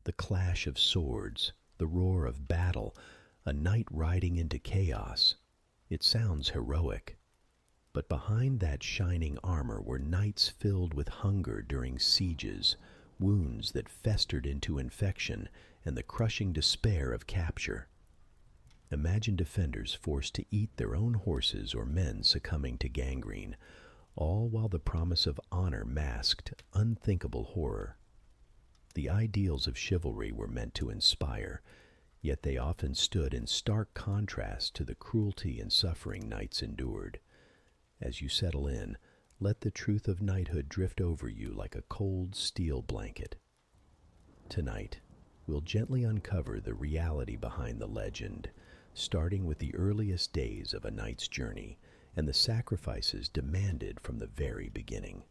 The clash of swords, the roar of battle, a knight riding into chaos. It sounds heroic. But behind that shining armor were nights filled with hunger during sieges, wounds that festered into infection, and the crushing despair of capture. Imagine defenders forced to eat their own horses or men succumbing to gangrene, all while the promise of honor masked unthinkable horror. The ideals of chivalry were meant to inspire, yet they often stood in stark contrast to the cruelty and suffering knights endured. As you settle in, let the truth of knighthood drift over you like a cold steel blanket. Tonight, we'll gently uncover the reality behind the legend, starting with the earliest days of a knight's journey and the sacrifices demanded from the very beginning.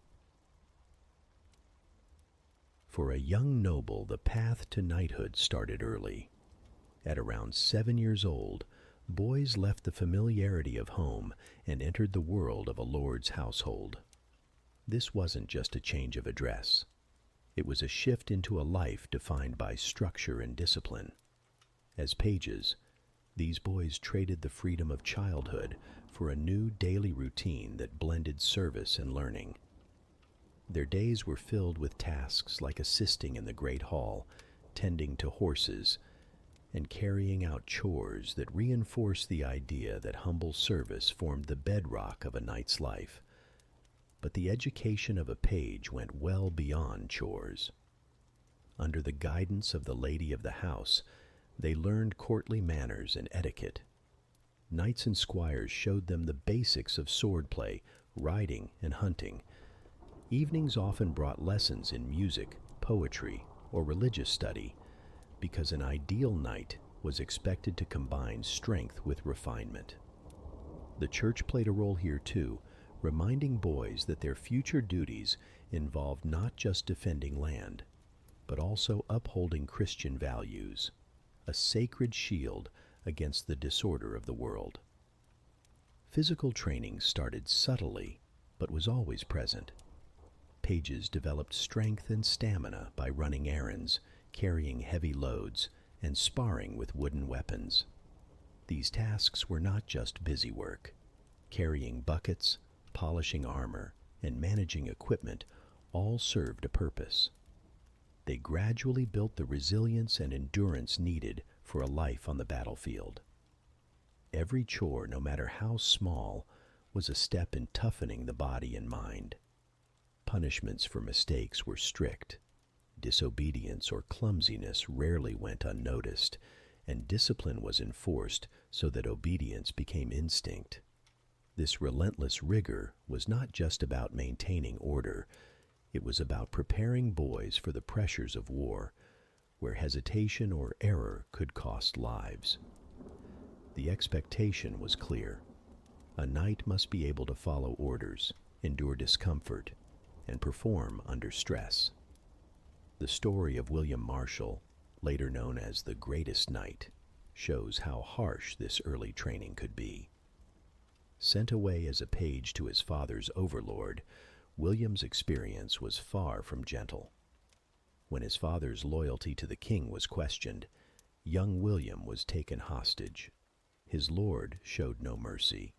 For a young noble, the path to knighthood started early. At around 7 years old, boys left the familiarity of home and entered the world of a lord's household. This wasn't just a change of address. It was a shift into a life defined by structure and discipline. As pages, these boys traded the freedom of childhood for a new daily routine that blended service and learning. Their days were filled with tasks like assisting in the great hall, tending to horses, and carrying out chores that reinforced the idea that humble service formed the bedrock of a knight's life. But the education of a page went well beyond chores. Under the guidance of the lady of the house, they learned courtly manners and etiquette. Knights and squires showed them the basics of swordplay, riding, and hunting. Evenings often brought lessons in music, poetry, or religious study, because an ideal knight was expected to combine strength with refinement. The church played a role here too, reminding boys that their future duties involved not just defending land, but also upholding Christian values, a sacred shield against the disorder of the world. Physical training started subtly, but was always present. Pages developed strength and stamina by running errands, carrying heavy loads, and sparring with wooden weapons. These tasks were not just busy work. Carrying buckets, polishing armor, and managing equipment all served a purpose. They gradually built the resilience and endurance needed for a life on the battlefield. Every chore, no matter how small, was a step in toughening the body and mind. Punishments for mistakes were strict. Disobedience or clumsiness rarely went unnoticed, and discipline was enforced so that obedience became instinct. This relentless rigor was not just about maintaining order, it was about preparing boys for the pressures of war, where hesitation or error could cost lives. The expectation was clear. A knight must be able to follow orders, endure discomfort, and perform under stress. The story of William Marshall, later known as the Greatest Knight, shows how harsh this early training could be. Sent away as a page to his father's overlord, William's experience was far from gentle. When his father's loyalty to the king was questioned, young William was taken hostage. His lord showed no mercy.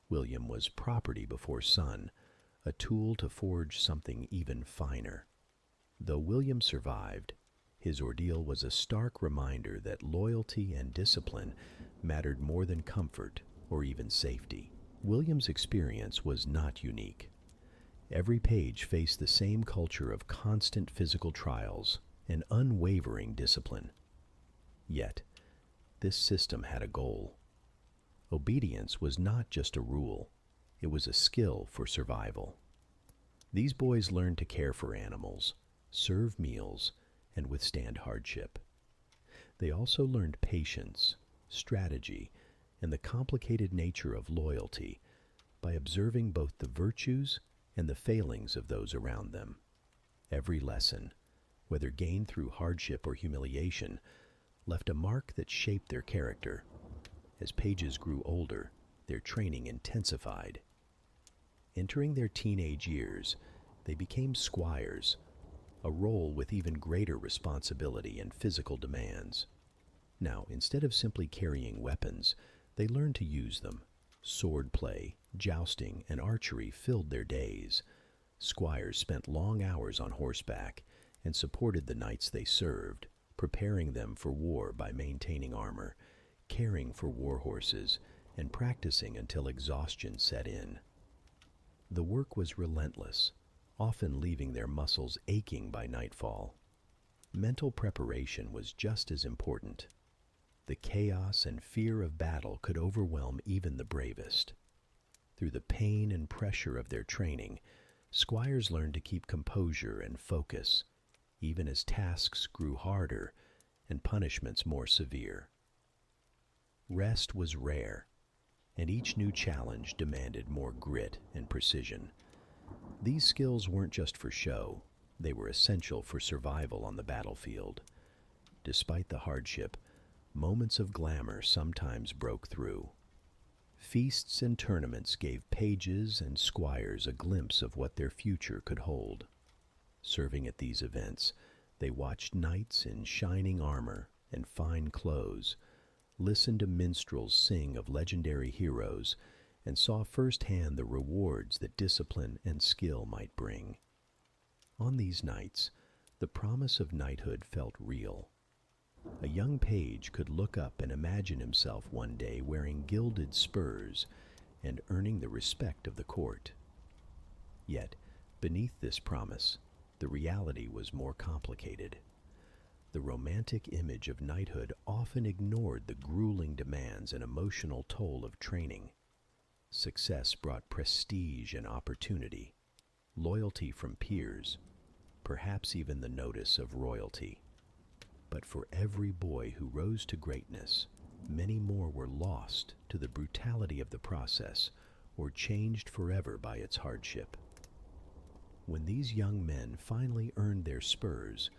William was property before son, a tool to forge something even finer. Though William survived, his ordeal was a stark reminder that loyalty and discipline mattered more than comfort or even safety. William's experience was not unique. Every page faced the same culture of constant physical trials and unwavering discipline. Yet, this system had a goal. Obedience was not just a rule, it was a skill for survival. These boys learned to care for animals, serve meals, and withstand hardship. They also learned patience, strategy, and the complicated nature of loyalty by observing both the virtues and the failings of those around them. Every lesson, whether gained through hardship or humiliation, left a mark that shaped their character. As pages grew older, their training intensified. Entering their teenage years, they became squires, a role with even greater responsibility and physical demands. Now, instead of simply carrying weapons, they learned to use them. Sword play, jousting, and archery filled their days. Squires spent long hours on horseback and supported the knights they served, preparing them for war by maintaining armor, caring for war horses, and practicing until exhaustion set in. The work was relentless, often leaving their muscles aching by nightfall. Mental preparation was just as important. The chaos and fear of battle could overwhelm even the bravest. Through the pain and pressure of their training, squires learned to keep composure and focus, even as tasks grew harder and punishments more severe. Rest was rare, and each new challenge demanded more grit and precision. These skills weren't just for show, they were essential for survival on the battlefield. Despite the hardship, moments of glamour sometimes broke through. Feasts and tournaments gave pages and squires a glimpse of what their future could hold. Serving at these events, they watched knights in shining armor and fine clothes, listened to minstrels sing of legendary heroes, and saw firsthand the rewards that discipline and skill might bring. On these nights, the promise of knighthood felt real. A young page could look up and imagine himself one day wearing gilded spurs and earning the respect of the court. Yet, beneath this promise, the reality was more complicated. The romantic image of knighthood often ignored the grueling demands and emotional toll of training. Success brought prestige and opportunity, loyalty from peers, perhaps even the notice of royalty. But for every boy who rose to greatness, many more were lost to the brutality of the process or changed forever by its hardship. When these young men finally earned their spurs,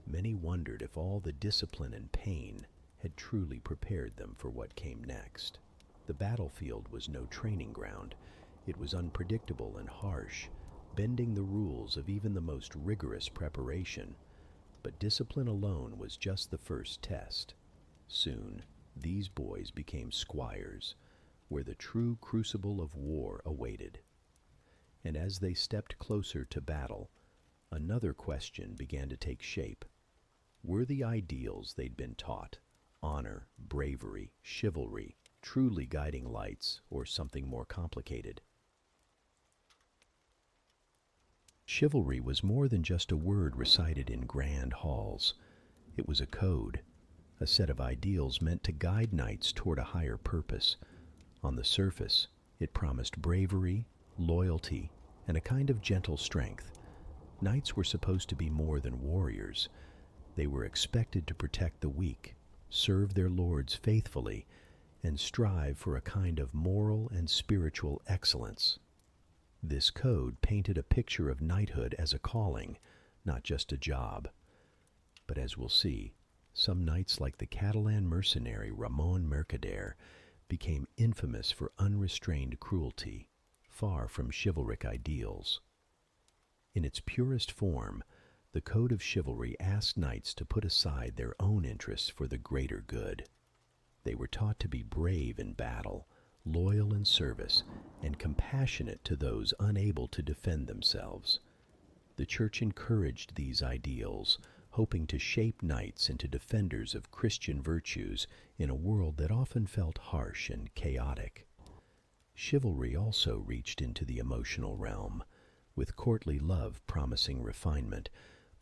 many wondered if all the discipline and pain had truly prepared them for what came next. The battlefield was no training ground. It was unpredictable and harsh, bending the rules of even the most rigorous preparation. But discipline alone was just the first test. Soon, these boys became squires, where the true crucible of war awaited. And as they stepped closer to battle, another question began to take shape. Were the ideals they'd been taught, honor, bravery, chivalry, truly guiding lights, or something more complicated? Chivalry was more than just a word recited in grand halls. It was a code, a set of ideals meant to guide knights toward a higher purpose. On the surface, it promised bravery, loyalty, and a kind of gentle strength. Knights were supposed to be more than warriors. They were expected to protect the weak, serve their lords faithfully, and strive for a kind of moral and spiritual excellence. This code painted a picture of knighthood as a calling, not just a job. But as we'll see, some knights like the Catalan mercenary Ramon Mercader became infamous for unrestrained cruelty, far from chivalric ideals. In its purest form, the code of chivalry asked knights to put aside their own interests for the greater good. They were taught to be brave in battle, loyal in service, and compassionate to those unable to defend themselves. The Church encouraged these ideals, hoping to shape knights into defenders of Christian virtues in a world that often felt harsh and chaotic. Chivalry also reached into the emotional realm, with courtly love promising refinement,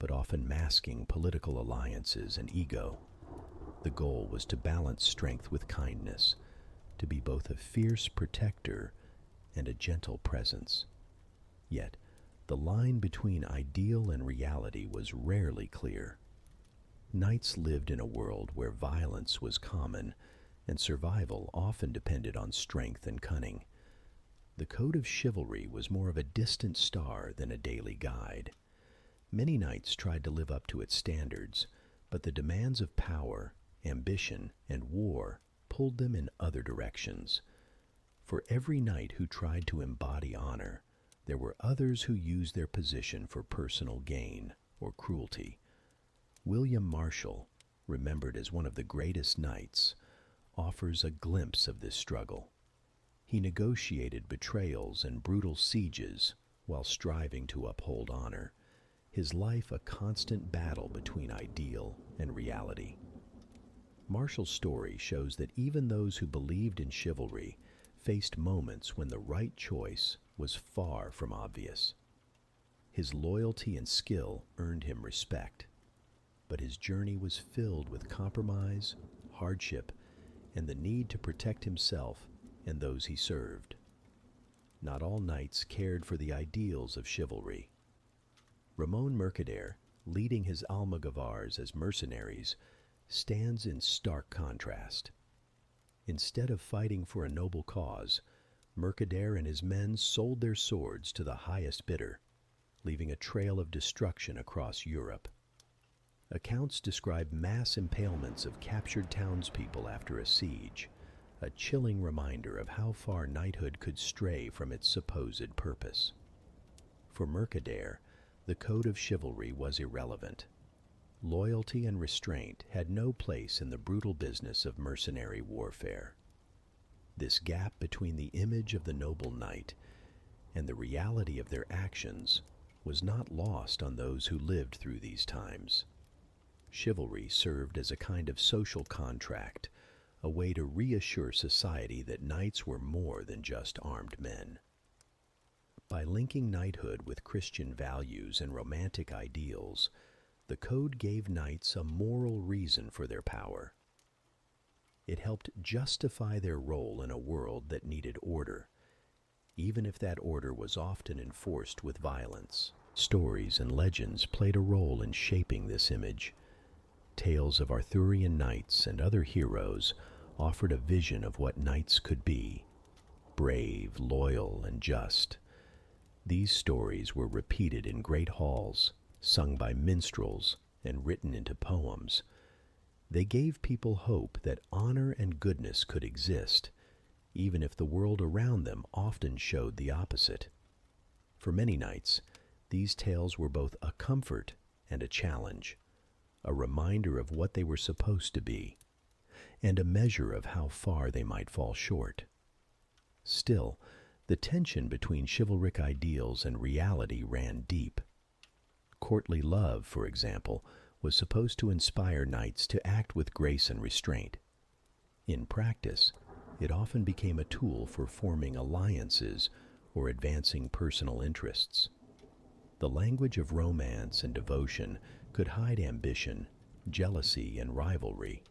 but often masking political alliances and ego. The goal was to balance strength with kindness, to be both a fierce protector and a gentle presence. Yet, the line between ideal and reality was rarely clear. Knights lived in a world where violence was common, and survival often depended on strength and cunning. The code of chivalry was more of a distant star than a daily guide. Many knights tried to live up to its standards, but the demands of power, ambition, and war pulled them in other directions. For every knight who tried to embody honor, there were others who used their position for personal gain, or cruelty. William Marshall, remembered as one of the greatest knights, offers a glimpse of this struggle. He negotiated betrayals and brutal sieges while striving to uphold honor, his life a constant battle between ideal and reality. Marshall's story shows that even those who believed in chivalry faced moments when the right choice was far from obvious. His loyalty and skill earned him respect, but his journey was filled with compromise, hardship, and the need to protect himself and those he served. Not all knights cared for the ideals of chivalry. Ramon Mercader, leading his Almogavars as mercenaries, stands in stark contrast. Instead of fighting for a noble cause, Mercader and his men sold their swords to the highest bidder, leaving a trail of destruction across Europe. Accounts describe mass impalements of captured townspeople after a siege, a chilling reminder of how far knighthood could stray from its supposed purpose. For Mercader, the code of chivalry was irrelevant. Loyalty and restraint had no place in the brutal business of mercenary warfare. This gap between the image of the noble knight and the reality of their actions was not lost on those who lived through these times. Chivalry served as a kind of social contract, a way to reassure society that knights were more than just armed men. By linking knighthood with Christian values and romantic ideals, the code gave knights a moral reason for their power. It helped justify their role in a world that needed order, even if that order was often enforced with violence. Stories and legends played a role in shaping this image. Tales of Arthurian knights and other heroes offered a vision of what knights could be: brave, loyal, and just. These stories were repeated in great halls, sung by minstrels, and written into poems. They gave people hope that honor and goodness could exist, even if the world around them often showed the opposite. For many knights, these tales were both a comfort and a challenge, a reminder of what they were supposed to be, and a measure of how far they might fall short. Still, the tension between chivalric ideals and reality ran deep. Courtly love, for example, was supposed to inspire knights to act with grace and restraint. In practice, it often became a tool for forming alliances or advancing personal interests. The language of romance and devotion could hide ambition, jealousy, and rivalry.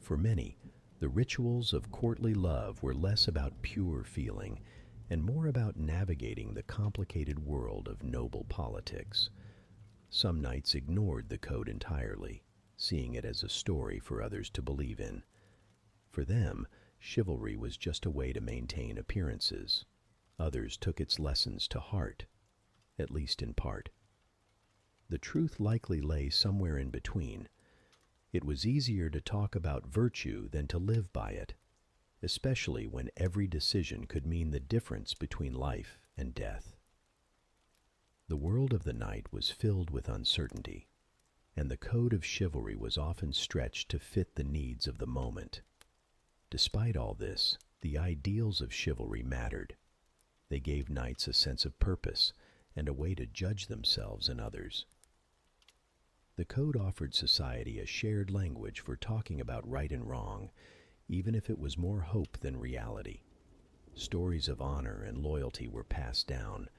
For many, the rituals of courtly love were less about pure feeling and more about navigating the complicated world of noble politics. Some knights ignored the code entirely, seeing it as a story for others to believe in. For them, chivalry was just a way to maintain appearances. Others took its lessons to heart, at least in part. The truth likely lay somewhere in between. It was easier to talk about virtue than to live by it, especially when every decision could mean the difference between life and death. The world of the knight was filled with uncertainty, and the code of chivalry was often stretched to fit the needs of the moment. Despite all this, the ideals of chivalry mattered. They gave knights a sense of purpose and a way to judge themselves and others. The code offered society a shared language for talking about right and wrong, even if it was more hope than reality. Stories of honor and loyalty were passed down,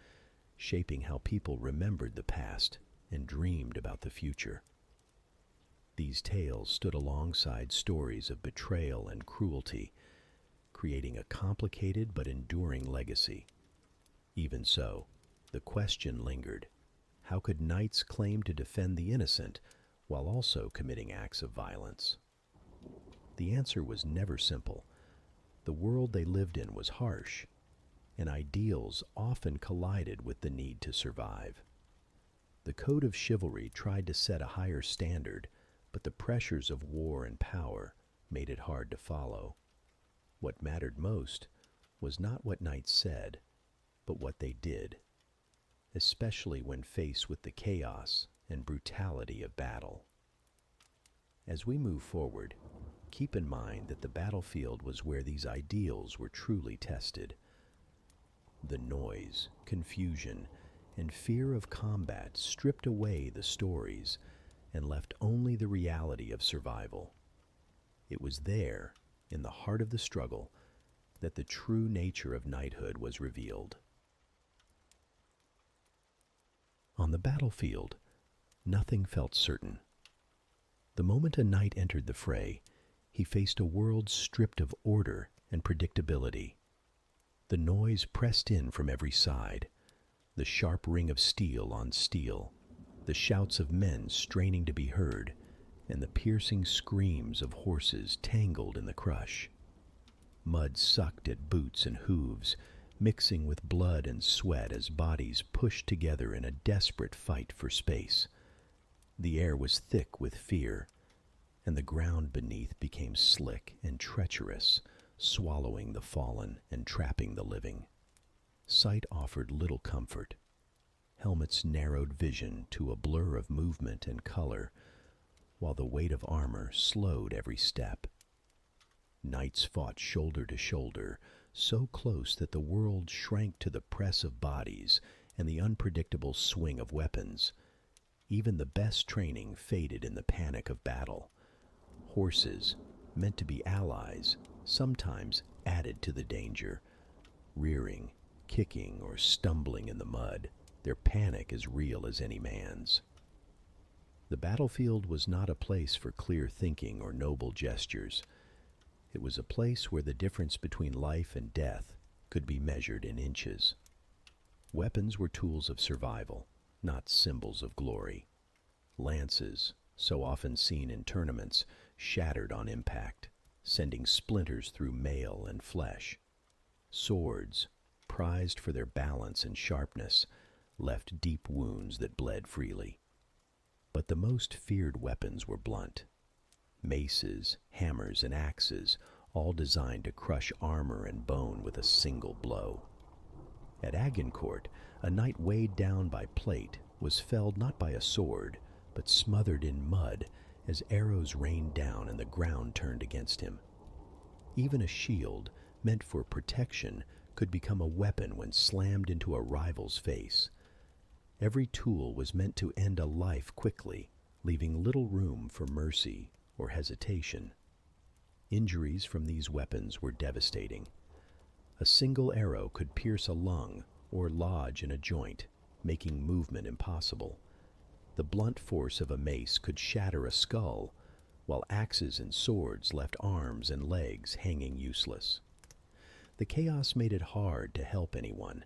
shaping how people remembered the past and dreamed about the future. These tales stood alongside stories of betrayal and cruelty, creating a complicated but enduring legacy. Even so, the question lingered: how could knights claim to defend the innocent while also committing acts of violence? The answer was never simple. The world they lived in was harsh, and ideals often collided with the need to survive. The code of chivalry tried to set a higher standard, but the pressures of war and power made it hard to follow. What mattered most was not what knights said, but what they did, especially when faced with the chaos and brutality of battle. As we move forward, keep in mind that the battlefield was where these ideals were truly tested. The noise, confusion, and fear of combat stripped away the stories and left only the reality of survival. It was there, in the heart of the struggle, that the true nature of knighthood was revealed. On the battlefield, nothing felt certain. The moment a knight entered the fray, he faced a world stripped of order and predictability. The noise pressed in from every side, the sharp ring of steel on steel, the shouts of men straining to be heard, and the piercing screams of horses tangled in the crush. Mud sucked at boots and hooves, mixing with blood and sweat as bodies pushed together in a desperate fight for space. The air was thick with fear, and the ground beneath became slick and treacherous, swallowing the fallen and trapping the living. Sight offered little comfort. Helmets narrowed vision to a blur of movement and color, while the weight of armor slowed every step. Knights fought shoulder to shoulder, so close that the world shrank to the press of bodies and the unpredictable swing of weapons. Even the best training faded in the panic of battle. Horses, meant to be allies, sometimes added to the danger, rearing, kicking, or stumbling in the mud, their panic as real as any man's. The battlefield was not a place for clear thinking or noble gestures. It was a place where the difference between life and death could be measured in inches. Weapons were tools of survival, not symbols of glory. Lances, so often seen in tournaments, shattered on impact, sending splinters through mail and flesh. Swords, prized for their balance and sharpness, left deep wounds that bled freely. But the most feared weapons were blunt. Maces, hammers, and axes, all designed to crush armor and bone with a single blow. At Agincourt, a knight weighed down by plate was felled not by a sword, but smothered in mud as arrows rained down and the ground turned against him. Even a shield, meant for protection, could become a weapon when slammed into a rival's face. Every tool was meant to end a life quickly, leaving little room for mercy or hesitation. Injuries from these weapons were devastating. A single arrow could pierce a lung or lodge in a joint, making movement impossible. The blunt force of a mace could shatter a skull, while axes and swords left arms and legs hanging useless. The chaos made it hard to help anyone,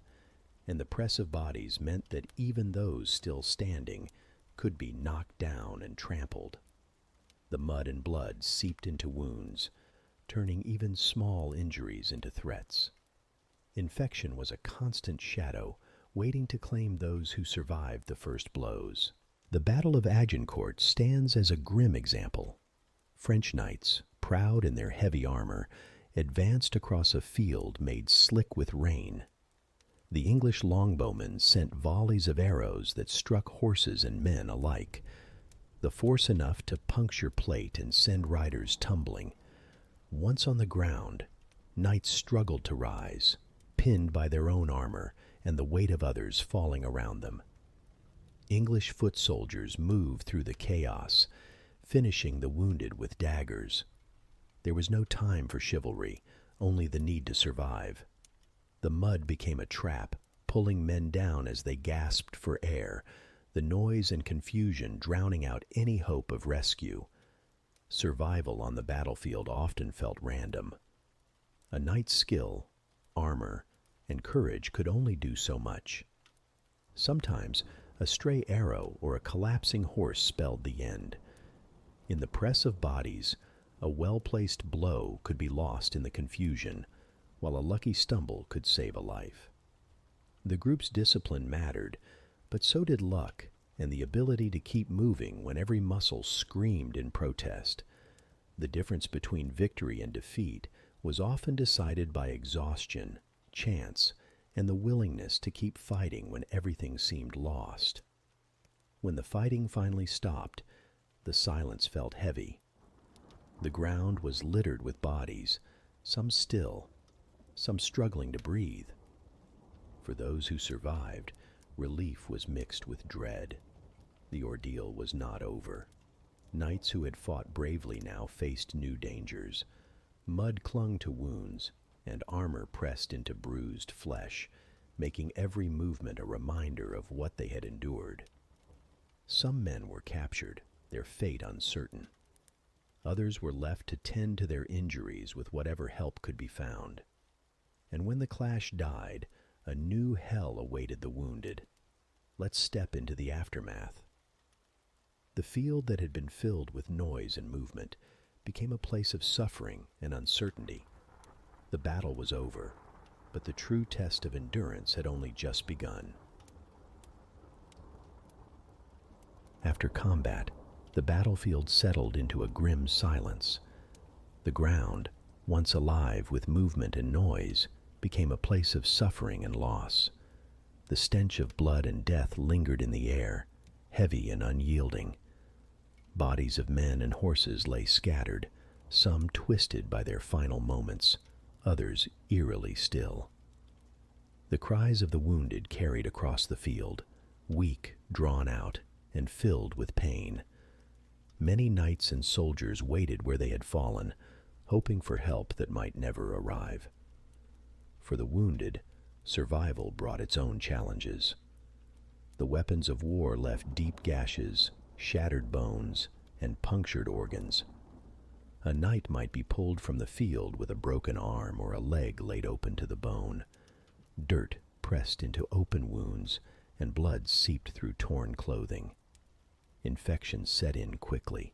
and the press of bodies meant that even those still standing could be knocked down and trampled. The mud and blood seeped into wounds, turning even small injuries into threats. Infection was a constant shadow, waiting to claim those who survived the first blows. The Battle of Agincourt stands as a grim example. French knights, proud in their heavy armor, advanced across a field made slick with rain. The English longbowmen sent volleys of arrows that struck horses and men alike, the force enough to puncture plate and send riders tumbling. Once on the ground, knights struggled to rise, pinned by their own armor and the weight of others falling around them. English foot soldiers moved through the chaos, finishing the wounded with daggers. There was no time for chivalry, only the need to survive. The mud became a trap, pulling men down as they gasped for air, the noise and confusion drowning out any hope of rescue. Survival on the battlefield often felt random. A knight's skill, armor, and courage could only do so much. Sometimes a stray arrow or a collapsing horse spelled the end. In the press of bodies, a well-placed blow could be lost in the confusion, while a lucky stumble could save a life. The group's discipline mattered, but so did luck and the ability to keep moving when every muscle screamed in protest. The difference between victory and defeat was often decided by exhaustion, chance, and the willingness to keep fighting when everything seemed lost. When the fighting finally stopped, the silence felt heavy. The ground was littered with bodies, some still, some struggling to breathe. For those who survived, relief was mixed with dread. The ordeal was not over. Knights who had fought bravely now faced new dangers. Mud clung to wounds, and armor pressed into bruised flesh, making every movement a reminder of what they had endured. Some men were captured, their fate uncertain. Others were left to tend to their injuries with whatever help could be found. And when the clash died, a new hell awaited the wounded. Let's step into the aftermath. The field that had been filled with noise and movement became a place of suffering and uncertainty. The battle was over, but the true test of endurance had only just begun. After combat, the battlefield settled into a grim silence. The ground, once alive with movement and noise, became a place of suffering and loss. The stench of blood and death lingered in the air, heavy and unyielding. Bodies of men and horses lay scattered, some twisted by their final moments, others eerily still. The cries of the wounded carried across the field, weak, drawn out, and filled with pain. Many knights and soldiers waited where they had fallen, hoping for help that might never arrive. For the wounded, survival brought its own challenges. The weapons of war left deep gashes, shattered bones, and punctured organs. A knight might be pulled from the field with a broken arm or a leg laid open to the bone. Dirt pressed into open wounds, and blood seeped through torn clothing. Infections set in quickly.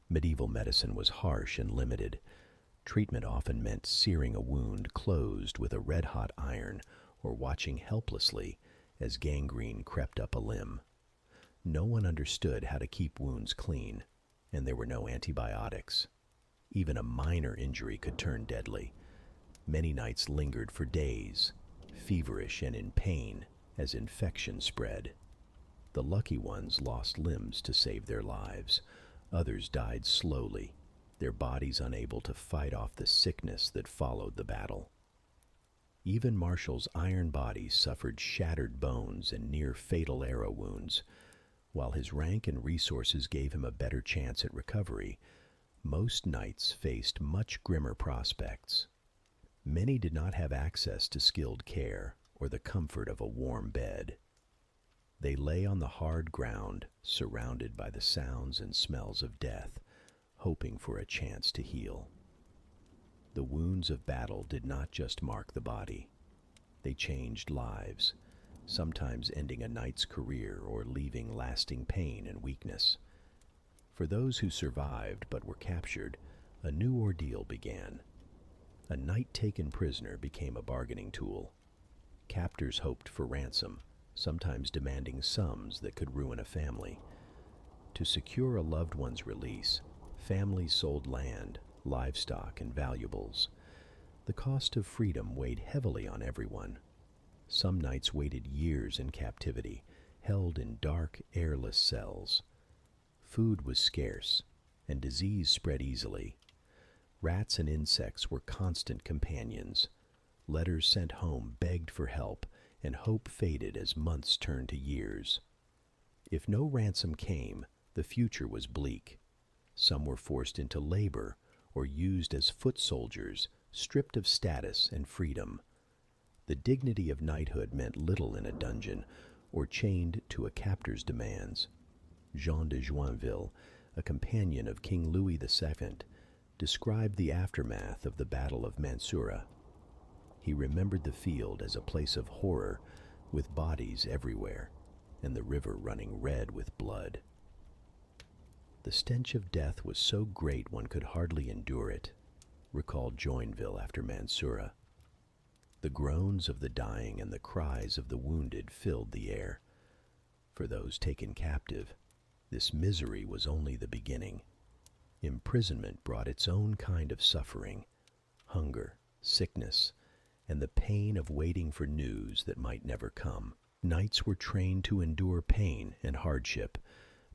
Medieval medicine was harsh and limited. Treatment often meant searing a wound closed with a red-hot iron or watching helplessly as gangrene crept up a limb. No one understood how to keep wounds clean, and there were no antibiotics. Even a minor injury could turn deadly. Many nights lingered for days, feverish and in pain as infection spread. The lucky ones lost limbs to save their lives. Others died slowly, their bodies unable to fight off the sickness that followed the battle. Even Marshall's iron body suffered shattered bones and near-fatal arrow wounds. While his rank and resources gave him a better chance at recovery, most knights faced much grimmer prospects. Many did not have access to skilled care or the comfort of a warm bed. They lay on the hard ground, surrounded by the sounds and smells of death, hoping for a chance to heal. The wounds of battle did not just mark the body. They changed lives, sometimes ending a knight's career or leaving lasting pain and weakness. For those who survived but were captured, a new ordeal began. A knight taken prisoner became a bargaining tool. Captors hoped for ransom, sometimes demanding sums that could ruin a family. To secure a loved one's release, families sold land, livestock, and valuables. The cost of freedom weighed heavily on everyone. Some knights waited years in captivity, held in dark, airless cells. Food was scarce, and disease spread easily. Rats and insects were constant companions. Letters sent home begged for help, and hope faded as months turned to years. If no ransom came, the future was bleak. Some were forced into labor or used as foot soldiers, stripped of status and freedom. The dignity of knighthood meant little in a dungeon or chained to a captor's demands. Jean de Joinville, a companion of King Louis II, described the aftermath of the Battle of Mansoura. He remembered the field as a place of horror, with bodies everywhere, and the river running red with blood. The stench of death was so great one could hardly endure it, recalled Joinville after Mansoura. The groans of the dying and the cries of the wounded filled the air. For those taken captive, this misery was only the beginning. Imprisonment brought its own kind of suffering, hunger, sickness, and the pain of waiting for news that might never come. Knights were trained to endure pain and hardship,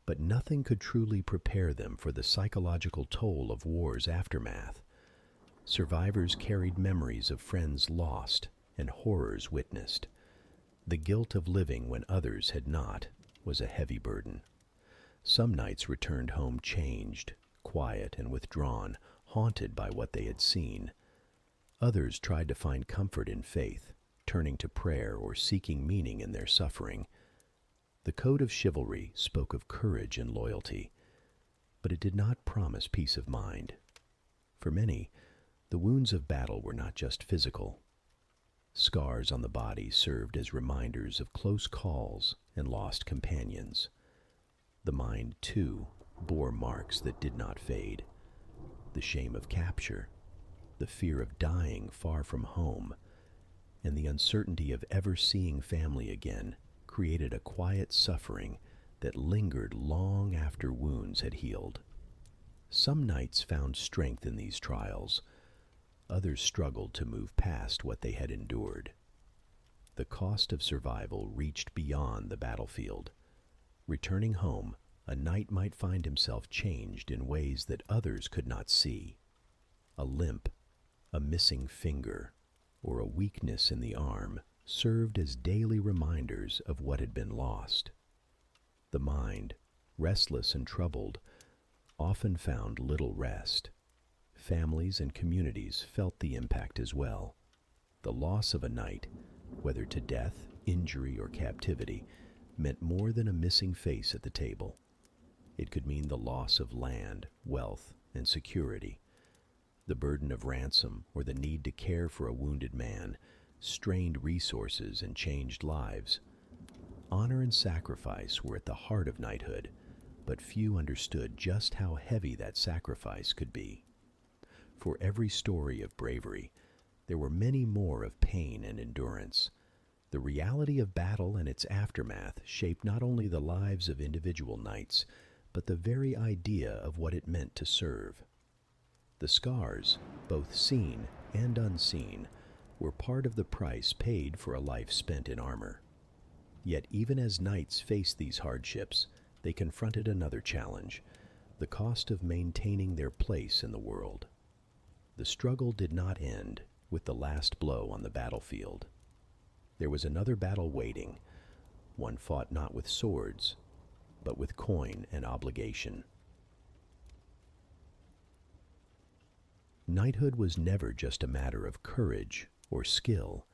but nothing could truly prepare them for the psychological toll of war's aftermath. Survivors carried memories of friends lost and horrors witnessed. The guilt of living when others had not was a heavy burden. Some knights returned home changed, quiet and withdrawn, haunted by what they had seen. Others tried to find comfort in faith, turning to prayer or seeking meaning in their suffering. The code of chivalry spoke of courage and loyalty, but it did not promise peace of mind. For many, the wounds of battle were not just physical. Scars on the body served as reminders of close calls and lost companions. The mind, too, bore marks that did not fade. The shame of capture, the fear of dying far from home, and the uncertainty of ever seeing family again created a quiet suffering that lingered long after wounds had healed. Some knights found strength in these trials. Others struggled to move past what they had endured. The cost of survival reached beyond the battlefield. Returning home, a knight might find himself changed in ways that others could not see. A limp, a missing finger, or a weakness in the arm served as daily reminders of what had been lost. The mind, restless and troubled, often found little rest. Families and communities felt the impact as well. The loss of a knight, whether to death, injury, or captivity, meant more than a missing face at the table. It could mean the loss of land, wealth, and security. The burden of ransom or the need to care for a wounded man strained resources and changed lives. Honor and sacrifice were at the heart of knighthood, but few understood just how heavy that sacrifice could be. For every story of bravery, there were many more of pain and endurance. The reality of battle and its aftermath shaped not only the lives of individual knights, but the very idea of what it meant to serve. The scars, both seen and unseen, were part of the price paid for a life spent in armor. Yet even as knights faced these hardships, they confronted another challenge, the cost of maintaining their place in the world. The struggle did not end with the last blow on the battlefield. There was another battle waiting, one fought not with swords, but with coin and obligation. Knighthood was never just a matter of courage or skill.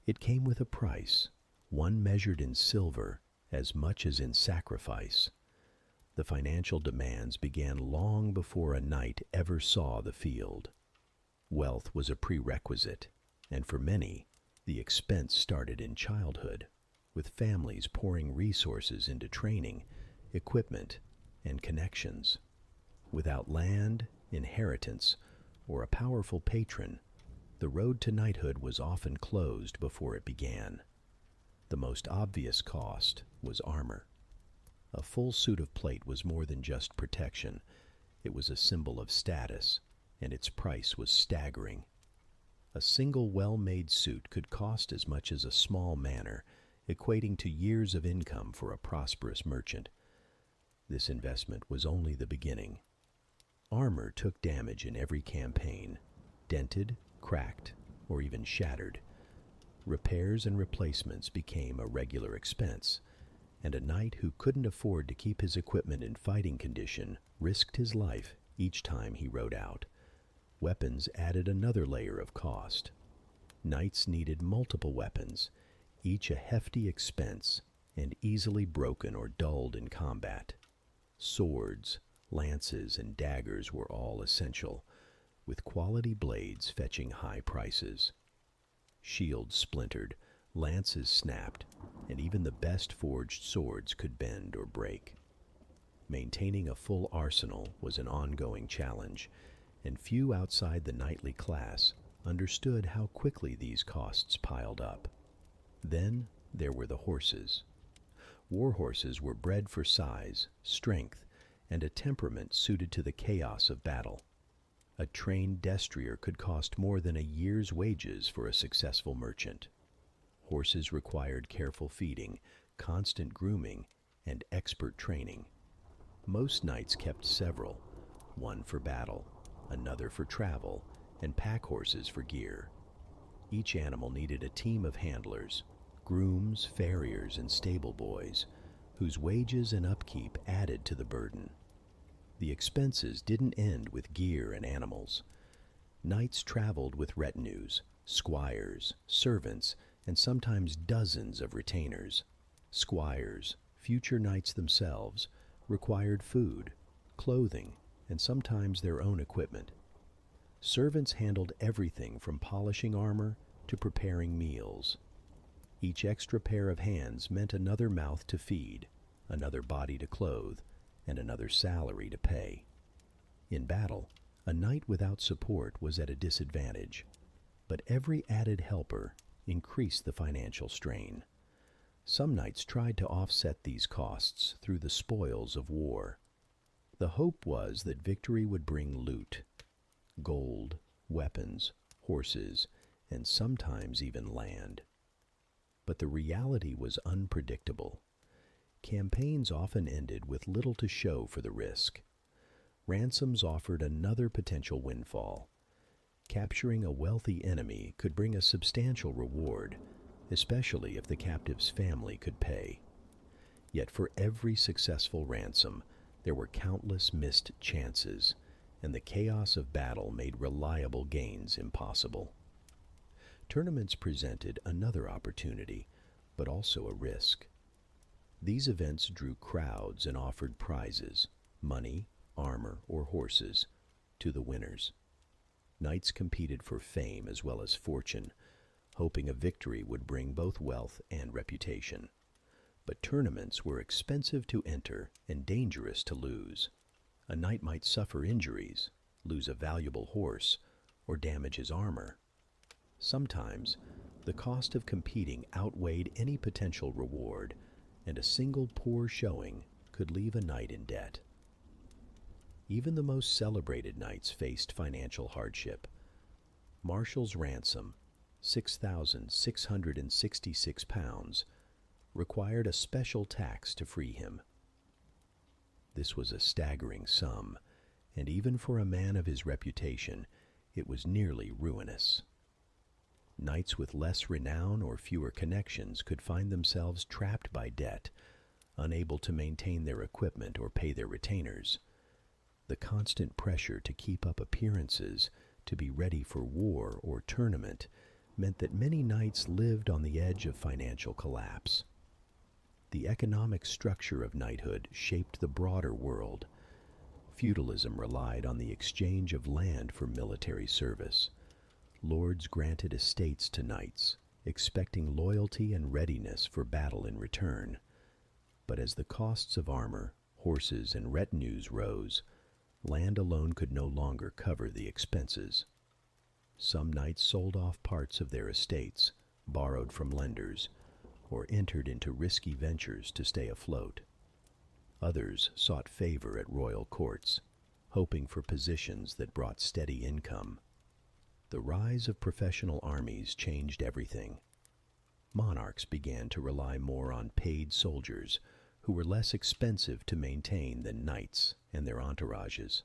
It came with a price, one measured in silver as much as in sacrifice. The financial demands began long before a knight ever saw the field. Wealth was a prerequisite, and for many, the expense started in childhood, with families pouring resources into training, equipment, and connections. Without land, inheritance, or a powerful patron, the road to knighthood was often closed before it began. The most obvious cost was armor. A full suit of plate was more than just protection. It was a symbol of status, and its price was staggering. A single well-made suit could cost as much as a small manor, equating to years of income for a prosperous merchant. This investment was only the beginning. Armor took damage in every campaign, dented, cracked, or even shattered. Repairs and replacements became a regular expense, and a knight who couldn't afford to keep his equipment in fighting condition risked his life each time he rode out. Weapons added another layer of cost. Knights needed multiple weapons, each a hefty expense and easily broken or dulled in combat. Swords, lances, and daggers were all essential, with quality blades fetching high prices. Shields splintered, lances snapped, and even the best forged swords could bend or break. Maintaining a full arsenal was an ongoing challenge, and few outside the knightly class understood how quickly these costs piled up. Then there were the horses. War horses were bred for size, strength, and a temperament suited to the chaos of battle. A trained destrier could cost more than a year's wages for a successful merchant. Horses required careful feeding, constant grooming, and expert training. Most knights kept several, one for battle, another for travel, and pack horses for gear. Each animal needed a team of handlers, grooms, farriers, and stable boys, whose wages and upkeep added to the burden. The expenses didn't end with gear and animals. Knights traveled with retinues, squires, servants, and sometimes dozens of retainers. Squires, future knights themselves, required food, clothing, and sometimes their own equipment. Servants handled everything from polishing armor to preparing meals. Each extra pair of hands meant another mouth to feed, another body to clothe, and another salary to pay. In battle, a knight without support was at a disadvantage, but every added helper increased the financial strain. Some knights tried to offset these costs through the spoils of war. The hope was that victory would bring loot, gold, weapons, horses, and sometimes even land. But the reality was unpredictable. Campaigns often ended with little to show for the risk. Ransoms offered another potential windfall. Capturing a wealthy enemy could bring a substantial reward, especially if the captive's family could pay. Yet for every successful ransom, there were countless missed chances, and the chaos of battle made reliable gains impossible. Tournaments presented another opportunity, but also a risk. These events drew crowds and offered prizes, money, armor, or horses, to the winners. Knights competed for fame as well as fortune, hoping a victory would bring both wealth and reputation. But tournaments were expensive to enter and dangerous to lose. A knight might suffer injuries, lose a valuable horse, or damage his armor. Sometimes, the cost of competing outweighed any potential reward, and a single poor showing could leave a knight in debt. Even the most celebrated knights faced financial hardship. Marshall's ransom, £6,666, required a special tax to free him. This was a staggering sum, and even for a man of his reputation, it was nearly ruinous. Knights with less renown or fewer connections could find themselves trapped by debt, unable to maintain their equipment or pay their retainers. The constant pressure to keep up appearances, to be ready for war or tournament, meant that many knights lived on the edge of financial collapse. The economic structure of knighthood shaped the broader world. Feudalism relied on the exchange of land for military service. Lords granted estates to knights, expecting loyalty and readiness for battle in return. But as the costs of armor, horses, and retinues rose, land alone could no longer cover the expenses. Some knights sold off parts of their estates, borrowed from lenders, or entered into risky ventures to stay afloat. Others sought favor at royal courts, hoping for positions that brought steady income. The rise of professional armies changed everything. Monarchs began to rely more on paid soldiers, who were less expensive to maintain than knights and their entourages.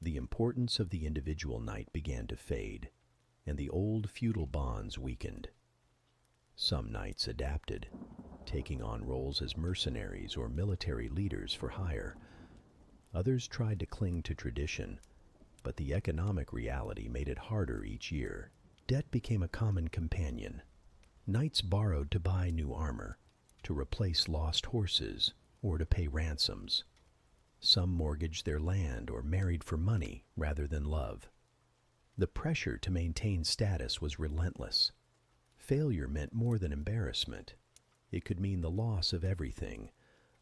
The importance of the individual knight began to fade, and the old feudal bonds weakened. Some knights adapted, taking on roles as mercenaries or military leaders for hire. Others tried to cling to tradition, but the economic reality made it harder each year. Debt became a common companion. Knights borrowed to buy new armor, to replace lost horses, or to pay ransoms. Some mortgaged their land or married for money rather than love. The pressure to maintain status was relentless. Failure meant more than embarrassment. It could mean the loss of everything: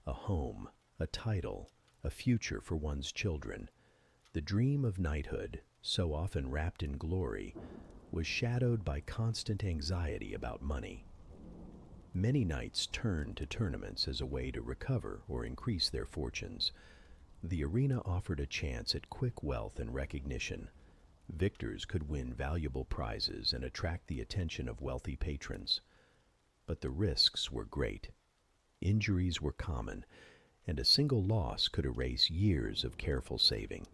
a home, a title, a future for one's children. The dream of knighthood, so often wrapped in glory, was shadowed by constant anxiety about money. Many knights turned to tournaments as a way to recover or increase their fortunes. The arena offered a chance at quick wealth and recognition. Victors could win valuable prizes and attract the attention of wealthy patrons. but the risks were great. Injuries were common, and a single loss could erase years of careful saving.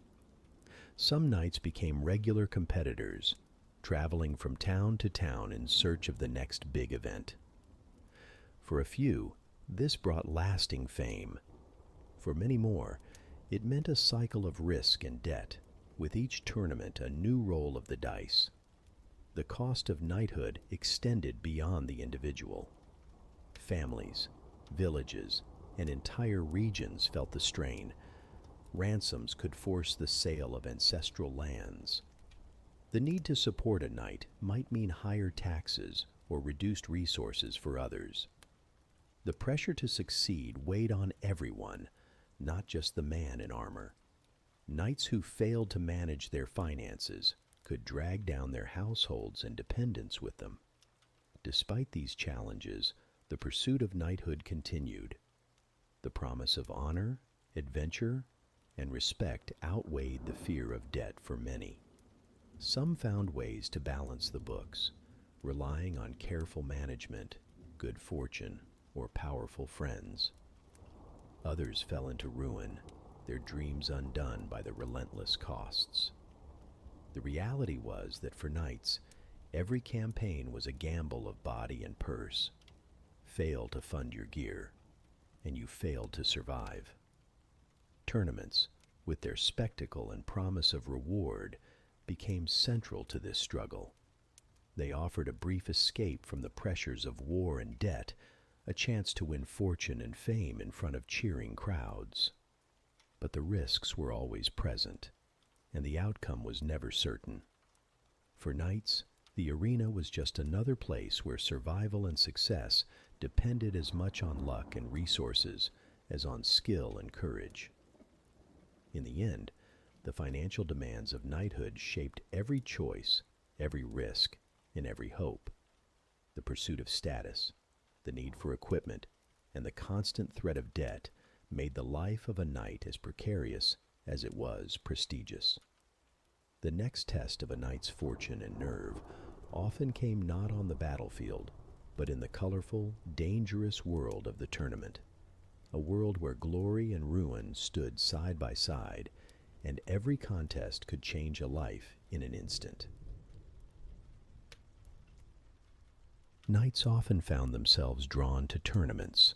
Some knights became regular competitors, traveling from town to town in search of the next big event. For a few, this brought lasting fame. For many more, it meant a cycle of risk and debt, with each tournament a new roll of the dice. The cost of knighthood extended beyond the individual. Families, villages, and entire regions felt the strain. Ransoms could force the sale of ancestral lands. The need to support a knight might mean higher taxes or reduced resources for others. The pressure to succeed weighed on everyone, not just the man in armor. Knights who failed to manage their finances could drag down their households and dependents with them. Despite these challenges, the pursuit of knighthood continued. The promise of honor, adventure, and respect outweighed the fear of debt for many. Some found ways to balance the books, relying on careful management, good fortune, or powerful friends. Others fell into ruin, their dreams undone by the relentless costs. The reality was that for knights, every campaign was a gamble of body and purse. Fail to fund your gear, and you failed to survive. Tournaments, with their spectacle and promise of reward, became central to this struggle. They offered a brief escape from the pressures of war and debt, a chance to win fortune and fame in front of cheering crowds. But the risks were always present, and the outcome was never certain. For knights, the arena was just another place where survival and success depended as much on luck and resources as on skill and courage. In the end, the financial demands of knighthood shaped every choice, every risk, and every hope. The pursuit of status, the need for equipment, and the constant threat of debt made the life of a knight as precarious as it was prestigious. The next test of a knight's fortune and nerve often came not on the battlefield, but in the colorful, dangerous world of the tournament, a world where glory and ruin stood side by side, and every contest could change a life in an instant. Knights often found themselves drawn to tournaments,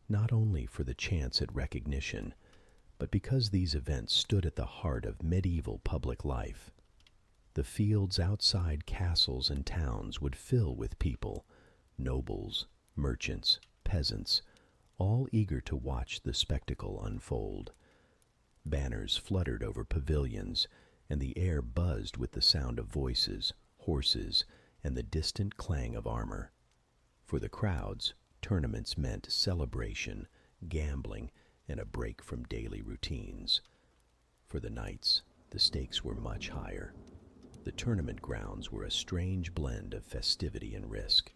not only for the chance at recognition, but because these events stood at the heart of medieval public life. The fields outside castles and towns would fill with people, nobles, merchants, peasants, all eager to watch the spectacle unfold. Banners fluttered over pavilions, and the air buzzed with the sound of voices, horses, and the distant clang of armor. For the crowds, tournaments meant celebration, gambling, and a break from daily routines. For the knights, the stakes were much higher. The tournament grounds were a strange blend of festivity and risk.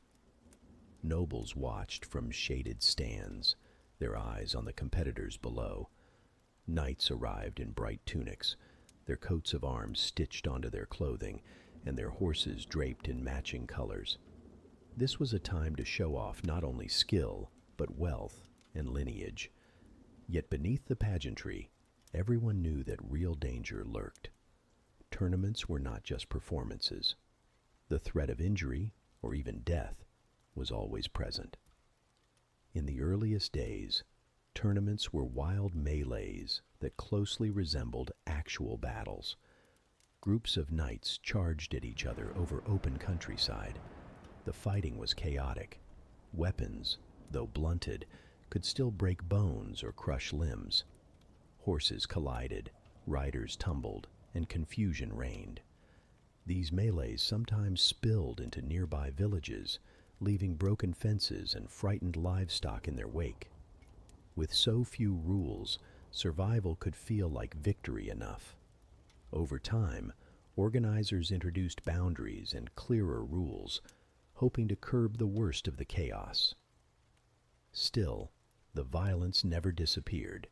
Nobles watched from shaded stands, their eyes on the competitors below. Knights arrived in bright tunics, their coats of arms stitched onto their clothing, and their horses draped in matching colors. This was a time to show off not only skill, but wealth and lineage. Yet beneath the pageantry, everyone knew that real danger lurked. Tournaments were not just performances. The threat of injury, or even death, was always present. In the earliest days, tournaments were wild melees that closely resembled actual battles. Groups of knights charged at each other over open countryside. The fighting was chaotic. Weapons, though blunted, could still break bones or crush limbs. Horses collided, riders tumbled, and confusion reigned. These melees sometimes spilled into nearby villages, leaving broken fences and frightened livestock in their wake. With so few rules, survival could feel like victory enough. Over time, organizers introduced boundaries and clearer rules, hoping to curb the worst of the chaos. Still, the violence never disappeared.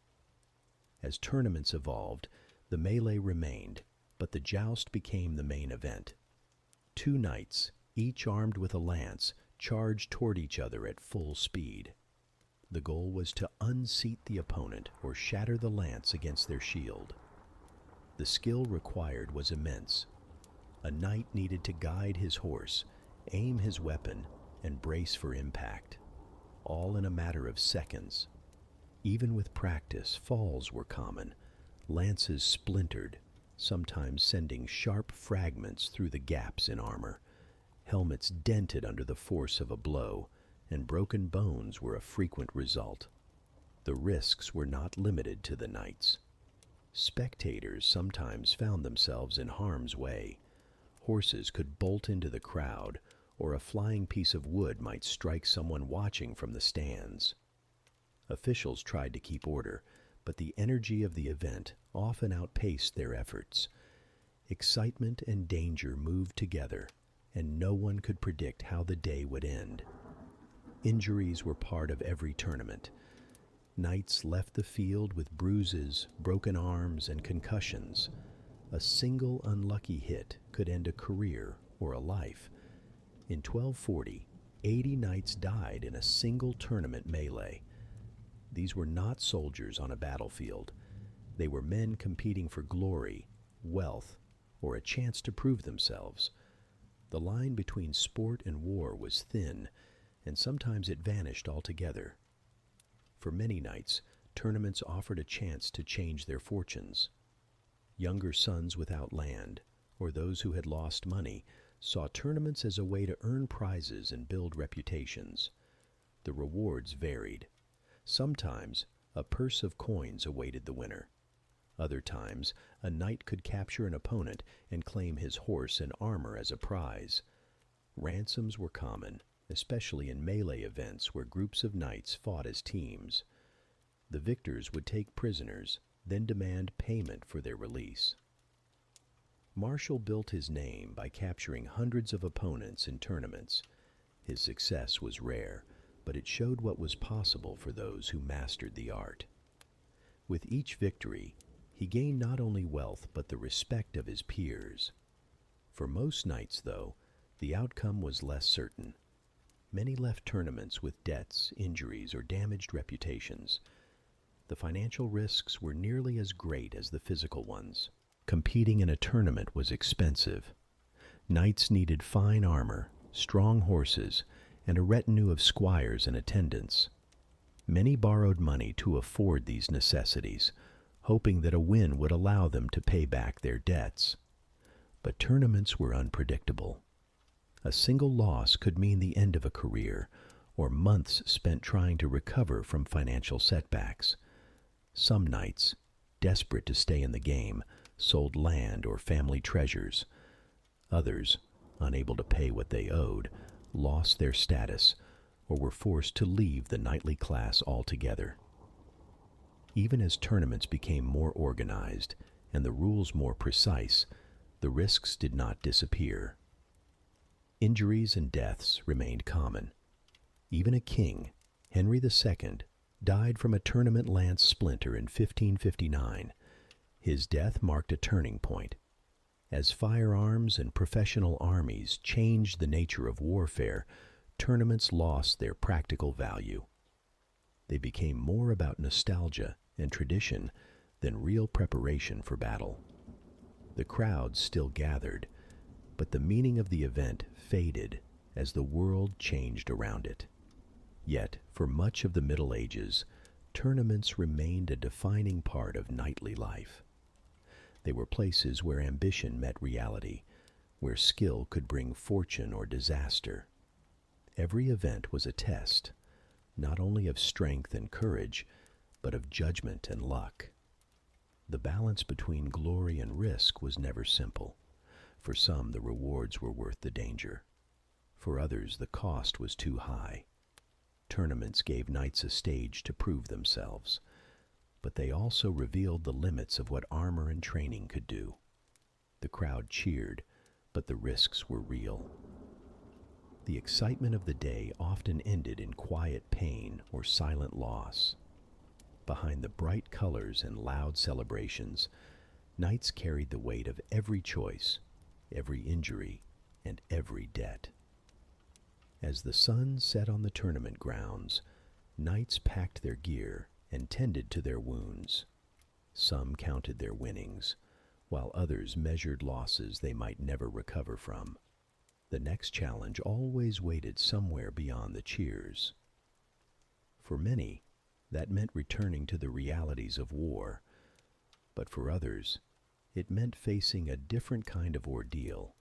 As tournaments evolved, the melee remained, but the joust became the main event. Two knights, each armed with a lance, charged toward each other at full speed. The goal was to unseat the opponent or shatter the lance against their shield. The skill required was immense. A knight needed to guide his horse, aim his weapon, and brace for impact, all in a matter of seconds. Even with practice, falls were common. Lances splintered, sometimes sending sharp fragments through the gaps in armor. Helmets dented under the force of a blow, and broken bones were a frequent result. The risks were not limited to the knights. Spectators sometimes found themselves in harm's way. Horses could bolt into the crowd, or a flying piece of wood might strike someone watching from the stands. Officials tried to keep order, but the energy of the event often outpaced their efforts. Excitement and danger moved together, and no one could predict how the day would end. Injuries were part of every tournament. Knights left the field with bruises, broken arms, and concussions. A single unlucky hit could end a career or a life. In 1240, 80 knights died in a single tournament melee. These were not soldiers on a battlefield. They were men competing for glory, wealth, or a chance to prove themselves. The line between sport and war was thin, and sometimes it vanished altogether. For many knights, tournaments offered a chance to change their fortunes. Younger sons without land, or those who had lost money, saw tournaments as a way to earn prizes and build reputations. The rewards varied. Sometimes a purse of coins awaited the winner. Other times, a knight could capture an opponent and claim his horse and armor as a prize. Ransoms were common, especially in melee events where groups of knights fought as teams. The victors would take prisoners, then demand payment for their release. Marshall built his name by capturing hundreds of opponents in tournaments. His success was rare, but it showed what was possible for those who mastered the art. With each victory, he gained not only wealth but the respect of his peers. For most knights, though, the outcome was less certain. Many left tournaments with debts, injuries, or damaged reputations. The financial risks were nearly as great as the physical ones. Competing in a tournament was expensive. Knights needed fine armor, strong horses, and a retinue of squires and attendants. Many borrowed money to afford these necessities, hoping that a win would allow them to pay back their debts. But tournaments were unpredictable. A single loss could mean the end of a career, or months spent trying to recover from financial setbacks. Some knights, desperate to stay in the game, sold land or family treasures. Others, unable to pay what they owed, lost their status or were forced to leave the knightly class altogether. Even as tournaments became more organized and the rules more precise, the risks did not disappear. Injuries and deaths remained common. Even a king, Henry II, died from a tournament lance splinter in 1559. His death marked a turning point. As firearms and professional armies changed the nature of warfare, tournaments lost their practical value. They became more about nostalgia and tradition than real preparation for battle. The crowds still gathered, but the meaning of the event faded as the world changed around it. Yet, for much of the Middle Ages, tournaments remained a defining part of knightly life. They were places where ambition met reality, where skill could bring fortune or disaster. Every event was a test, not only of strength and courage, but of judgment and luck. The balance between glory and risk was never simple. For some, the rewards were worth the danger. For others, the cost was too high. Tournaments gave knights a stage to prove themselves, but they also revealed the limits of what armor and training could do. The crowd cheered, but the risks were real. The excitement of the day often ended in quiet pain or silent loss. Behind the bright colors and loud celebrations, knights carried the weight of every choice, every injury, and every debt. As the sun set on the tournament grounds, knights packed their gear and tended to their wounds. Some counted their winnings, while others measured losses they might never recover from. The next challenge always waited somewhere beyond the cheers. For many, that meant returning to the realities of war, but for others, it meant facing a different kind of ordeal,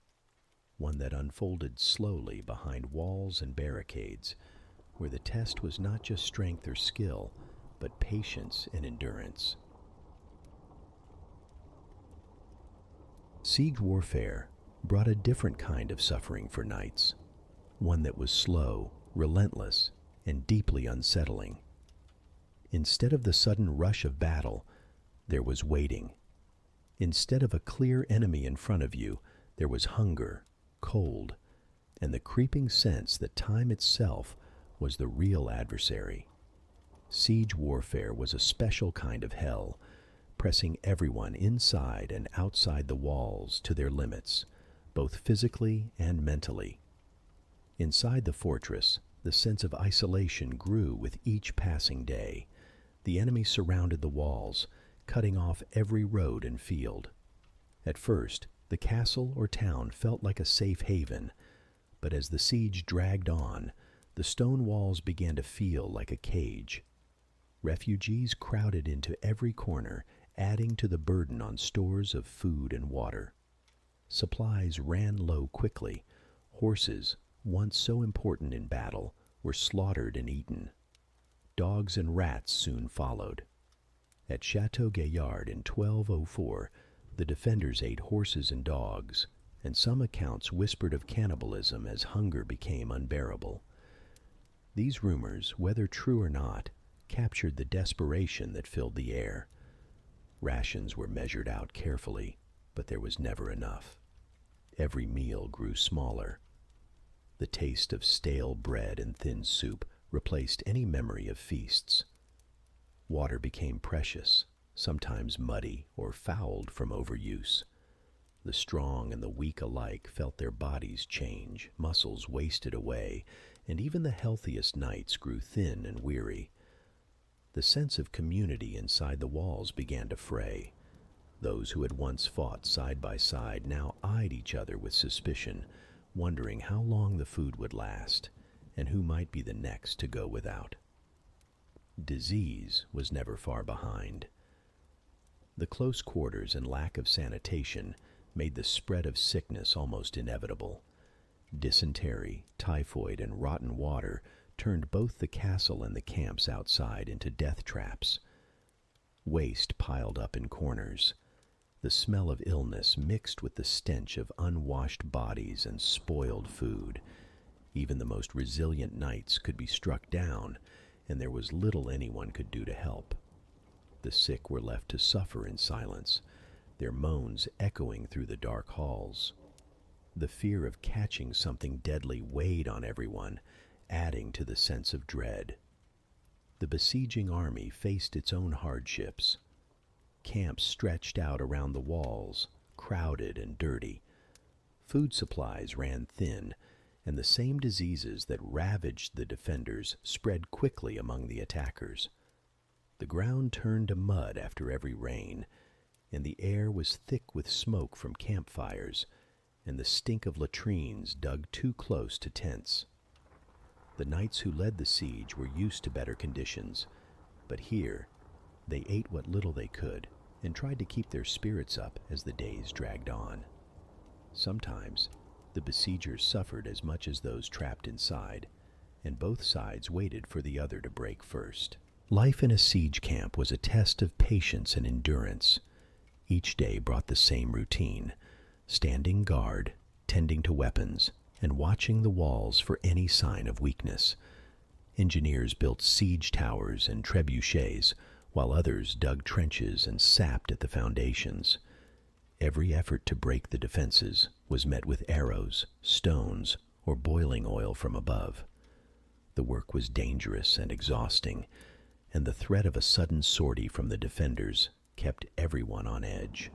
one that unfolded slowly behind walls and barricades, where the test was not just strength or skill, but patience and endurance. Siege warfare brought a different kind of suffering for knights, one that was slow, relentless, and deeply unsettling. Instead of the sudden rush of battle, there was waiting. Instead of a clear enemy in front of you, there was hunger, cold, and the creeping sense that time itself was the real adversary. Siege warfare was a special kind of hell, pressing everyone inside and outside the walls to their limits, both physically and mentally. Inside the fortress, the sense of isolation grew with each passing day. The enemy surrounded the walls, cutting off every road and field. At first, the castle or town felt like a safe haven, but as the siege dragged on, the stone walls began to feel like a cage. Refugees crowded into every corner, adding to the burden on stores of food and water. Supplies ran low quickly. Horses, once so important in battle, were slaughtered and eaten. Dogs and rats soon followed. At Chateau Gaillard in 1204, the defenders ate horses and dogs, and some accounts whispered of cannibalism as hunger became unbearable. These rumors, whether true or not, captured the desperation that filled the air. Rations were measured out carefully, but there was never enough. Every meal grew smaller. The taste of stale bread and thin soup replaced any memory of feasts. Water became precious, sometimes muddy or fouled from overuse. The strong and the weak alike felt their bodies change, muscles wasted away, and even the healthiest knights grew thin and weary. The sense of community inside the walls began to fray. Those who had once fought side by side now eyed each other with suspicion, wondering how long the food would last and who might be the next to go without. Disease was never far behind. The close quarters and lack of sanitation made the spread of sickness almost inevitable. Dysentery, typhoid, and rotten water turned both the castle and the camps outside into death traps. Waste piled up in corners. The smell of illness mixed with the stench of unwashed bodies and spoiled food. Even the most resilient knights could be struck down, and there was little anyone could do to help. The sick were left to suffer in silence, their moans echoing through the dark halls. The fear of catching something deadly weighed on everyone, adding to the sense of dread. The besieging army faced its own hardships. Camps stretched out around the walls, crowded and dirty. Food supplies ran thin, and the same diseases that ravaged the defenders spread quickly among the attackers. The ground turned to mud after every rain, and the air was thick with smoke from campfires and the stink of latrines dug too close to tents. The knights who led the siege were used to better conditions, but here they ate what little they could and tried to keep their spirits up as the days dragged on. Sometimes the besiegers suffered as much as those trapped inside, and both sides waited for the other to break first. Life in a siege camp was a test of patience and endurance. Each day brought the same routine: standing guard, tending to weapons, and watching the walls for any sign of weakness. Engineers built siege towers and trebuchets, while others dug trenches and sapped at the foundations. Every effort to break the defenses was met with arrows, stones, or boiling oil from above. The work was dangerous and exhausting, and the threat of a sudden sortie from the defenders kept everyone on edge.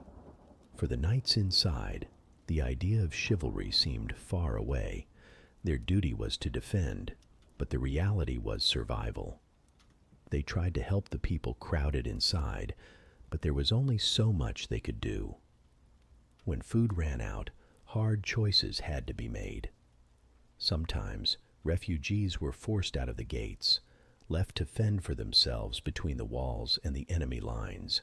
For the knights inside, the idea of chivalry seemed far away. Their duty was to defend, but the reality was survival. They tried to help the people crowded inside, but there was only so much they could do. When food ran out, hard choices had to be made. Sometimes, refugees were forced out of the gates, left to fend for themselves between the walls and the enemy lines.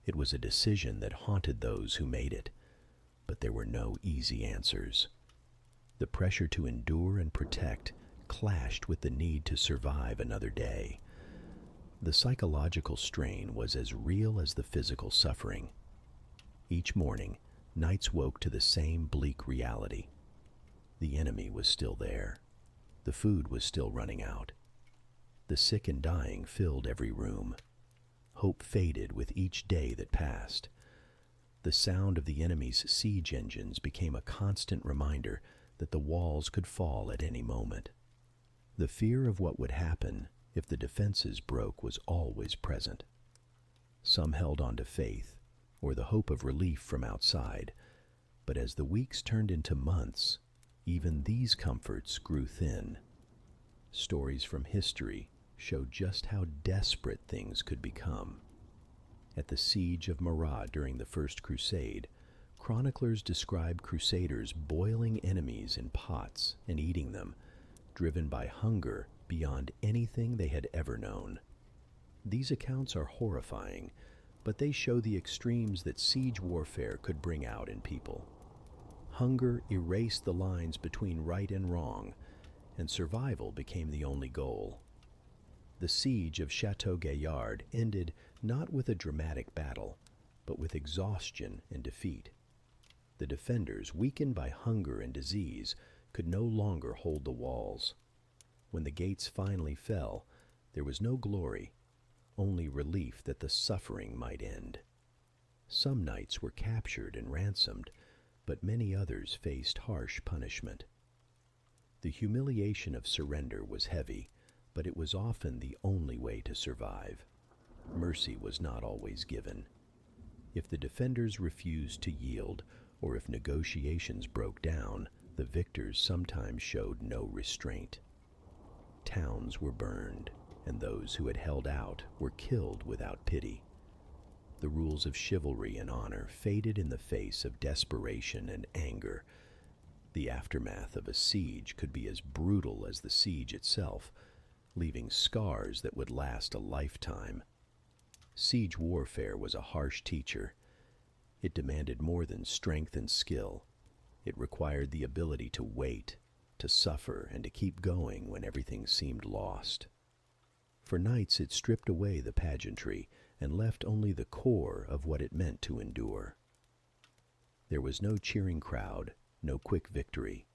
It was a decision that haunted those who made it, but there were no easy answers. The pressure to endure and protect clashed with the need to survive another day. The psychological strain was as real as the physical suffering. Each morning, knights woke to the same bleak reality. The enemy was still there. The food was still running out. The sick and dying filled every room. Hope faded with each day that passed. The sound of the enemy's siege engines became a constant reminder that the walls could fall at any moment. The fear of what would happen if the defenses broke was always present. Some held on to faith, or the hope of relief from outside, but as the weeks turned into months, even these comforts grew thin. Stories from history show just how desperate things could become. At the siege of Marad during the First Crusade, chroniclers describe crusaders boiling enemies in pots and eating them, driven by hunger beyond anything they had ever known. These accounts are horrifying, but they show the extremes that siege warfare could bring out in people. Hunger erased the lines between right and wrong, and survival became the only goal. The siege of Chateau Gaillard ended not with a dramatic battle, but with exhaustion and defeat. The defenders, weakened by hunger and disease, could no longer hold the walls. When the gates finally fell, there was no glory, only relief that the suffering might end. Some knights were captured and ransomed, but many others faced harsh punishment. The humiliation of surrender was heavy, but it was often the only way to survive. Mercy was not always given. If the defenders refused to yield, or if negotiations broke down, the victors sometimes showed no restraint. Towns were burned, and those who had held out were killed without pity. The rules of chivalry and honor faded in the face of desperation and anger. The aftermath of a siege could be as brutal as the siege itself, leaving scars that would last a lifetime. Siege warfare was a harsh teacher. It demanded more than strength and skill. It required the ability to wait, to suffer, and to keep going when everything seemed lost. For knights, it stripped away the pageantry and left only the core of what it meant to endure. There was no cheering crowd, no quick victory,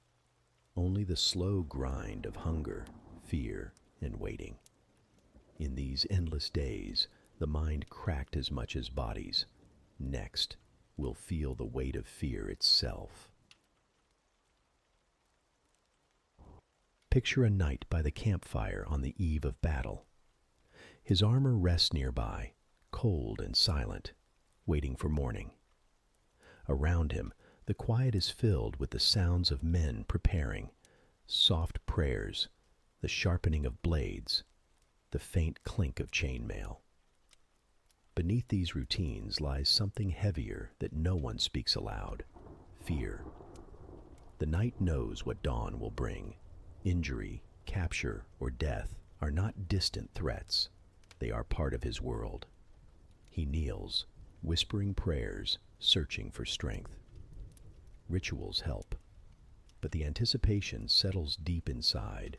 only the slow grind of hunger, fear, and waiting. In these endless days, the mind cracked as much as bodies. Next, we'll feel the weight of fear itself. Picture a knight by the campfire on the eve of battle. His armor rests nearby, cold and silent, waiting for morning. Around him, the quiet is filled with the sounds of men preparing, soft prayers, the sharpening of blades, the faint clink of chainmail. Beneath these routines lies something heavier that no one speaks aloud: fear. The knight knows what dawn will bring. Injury, capture, or death are not distant threats. They are part of his world. He kneels, whispering prayers, searching for strength. Rituals help, but the anticipation settles deep inside.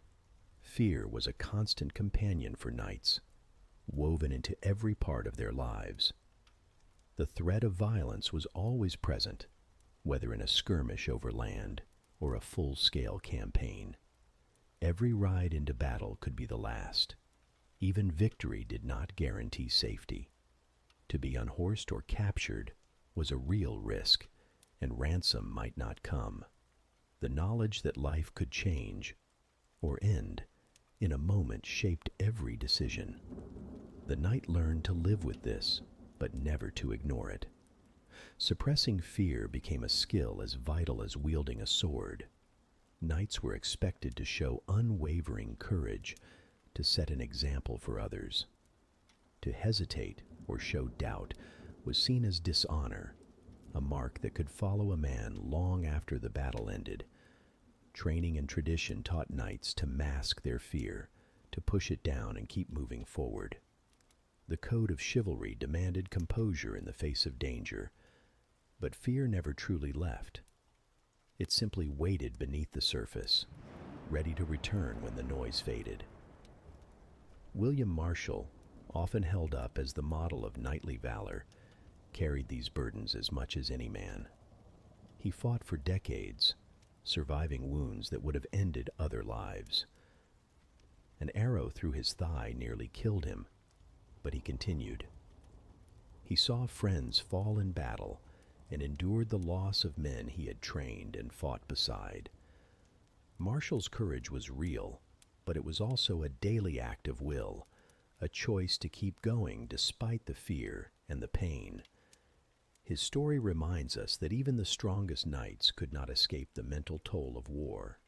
Fear was a constant companion for knights, woven into every part of their lives. The threat of violence was always present, whether in a skirmish over land or a full-scale campaign. Every ride into battle could be the last. Even victory did not guarantee safety. To be unhorsed or captured was a real risk, and ransom might not come. The knowledge that life could change, or end, in a moment shaped every decision. The knight learned to live with this, but never to ignore it. Suppressing fear became a skill as vital as wielding a sword. Knights were expected to show unwavering courage, to set an example for others. To hesitate or show doubt was seen as dishonor, a mark that could follow a man long after the battle ended. Training and tradition taught knights to mask their fear, to push it down and keep moving forward. The code of chivalry demanded composure in the face of danger, but fear never truly left. It simply waited beneath the surface, ready to return when the noise faded. William Marshall, often held up as the model of knightly valor, carried these burdens as much as any man. He fought for decades, surviving wounds that would have ended other lives. An arrow through his thigh nearly killed him, but he continued. He saw friends fall in battle and endured the loss of men he had trained and fought beside. Marshall's courage was real, but it was also a daily act of will, a choice to keep going despite the fear and the pain. His story reminds us that even the strongest knights could not escape the mental toll of war.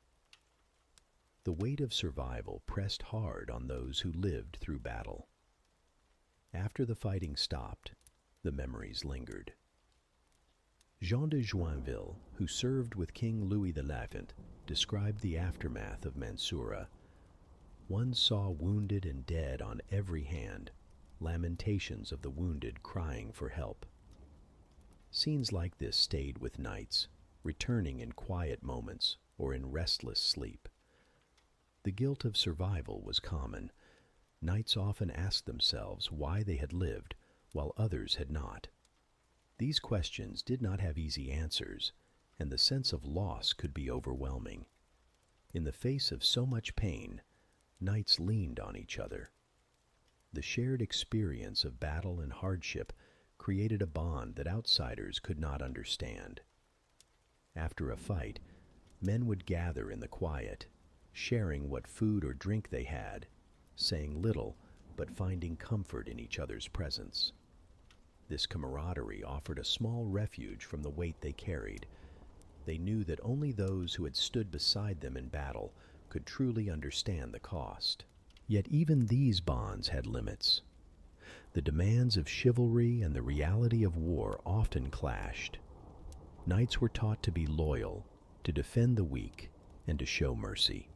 The weight of survival pressed hard on those who lived through battle. After the fighting stopped, the memories lingered. Jean de Joinville, who served with King Louis XI, described the aftermath of Mansoura. One saw wounded and dead on every hand, lamentations of the wounded crying for help. Scenes like this stayed with knights, returning in quiet moments or in restless sleep. The guilt of survival was common. Knights often asked themselves why they had lived while others had not. These questions did not have easy answers, and the sense of loss could be overwhelming. In the face of so much pain, knights leaned on each other. The shared experience of battle and hardship created a bond that outsiders could not understand. After a fight, men would gather in the quiet, sharing what food or drink they had, saying little but finding comfort in each other's presence. This camaraderie offered a small refuge from the weight they carried. They knew that only those who had stood beside them in battle could truly understand the cost. Yet even these bonds had limits. The demands of chivalry and the reality of war often clashed. Knights were taught to be loyal, to defend the weak, and to show mercy.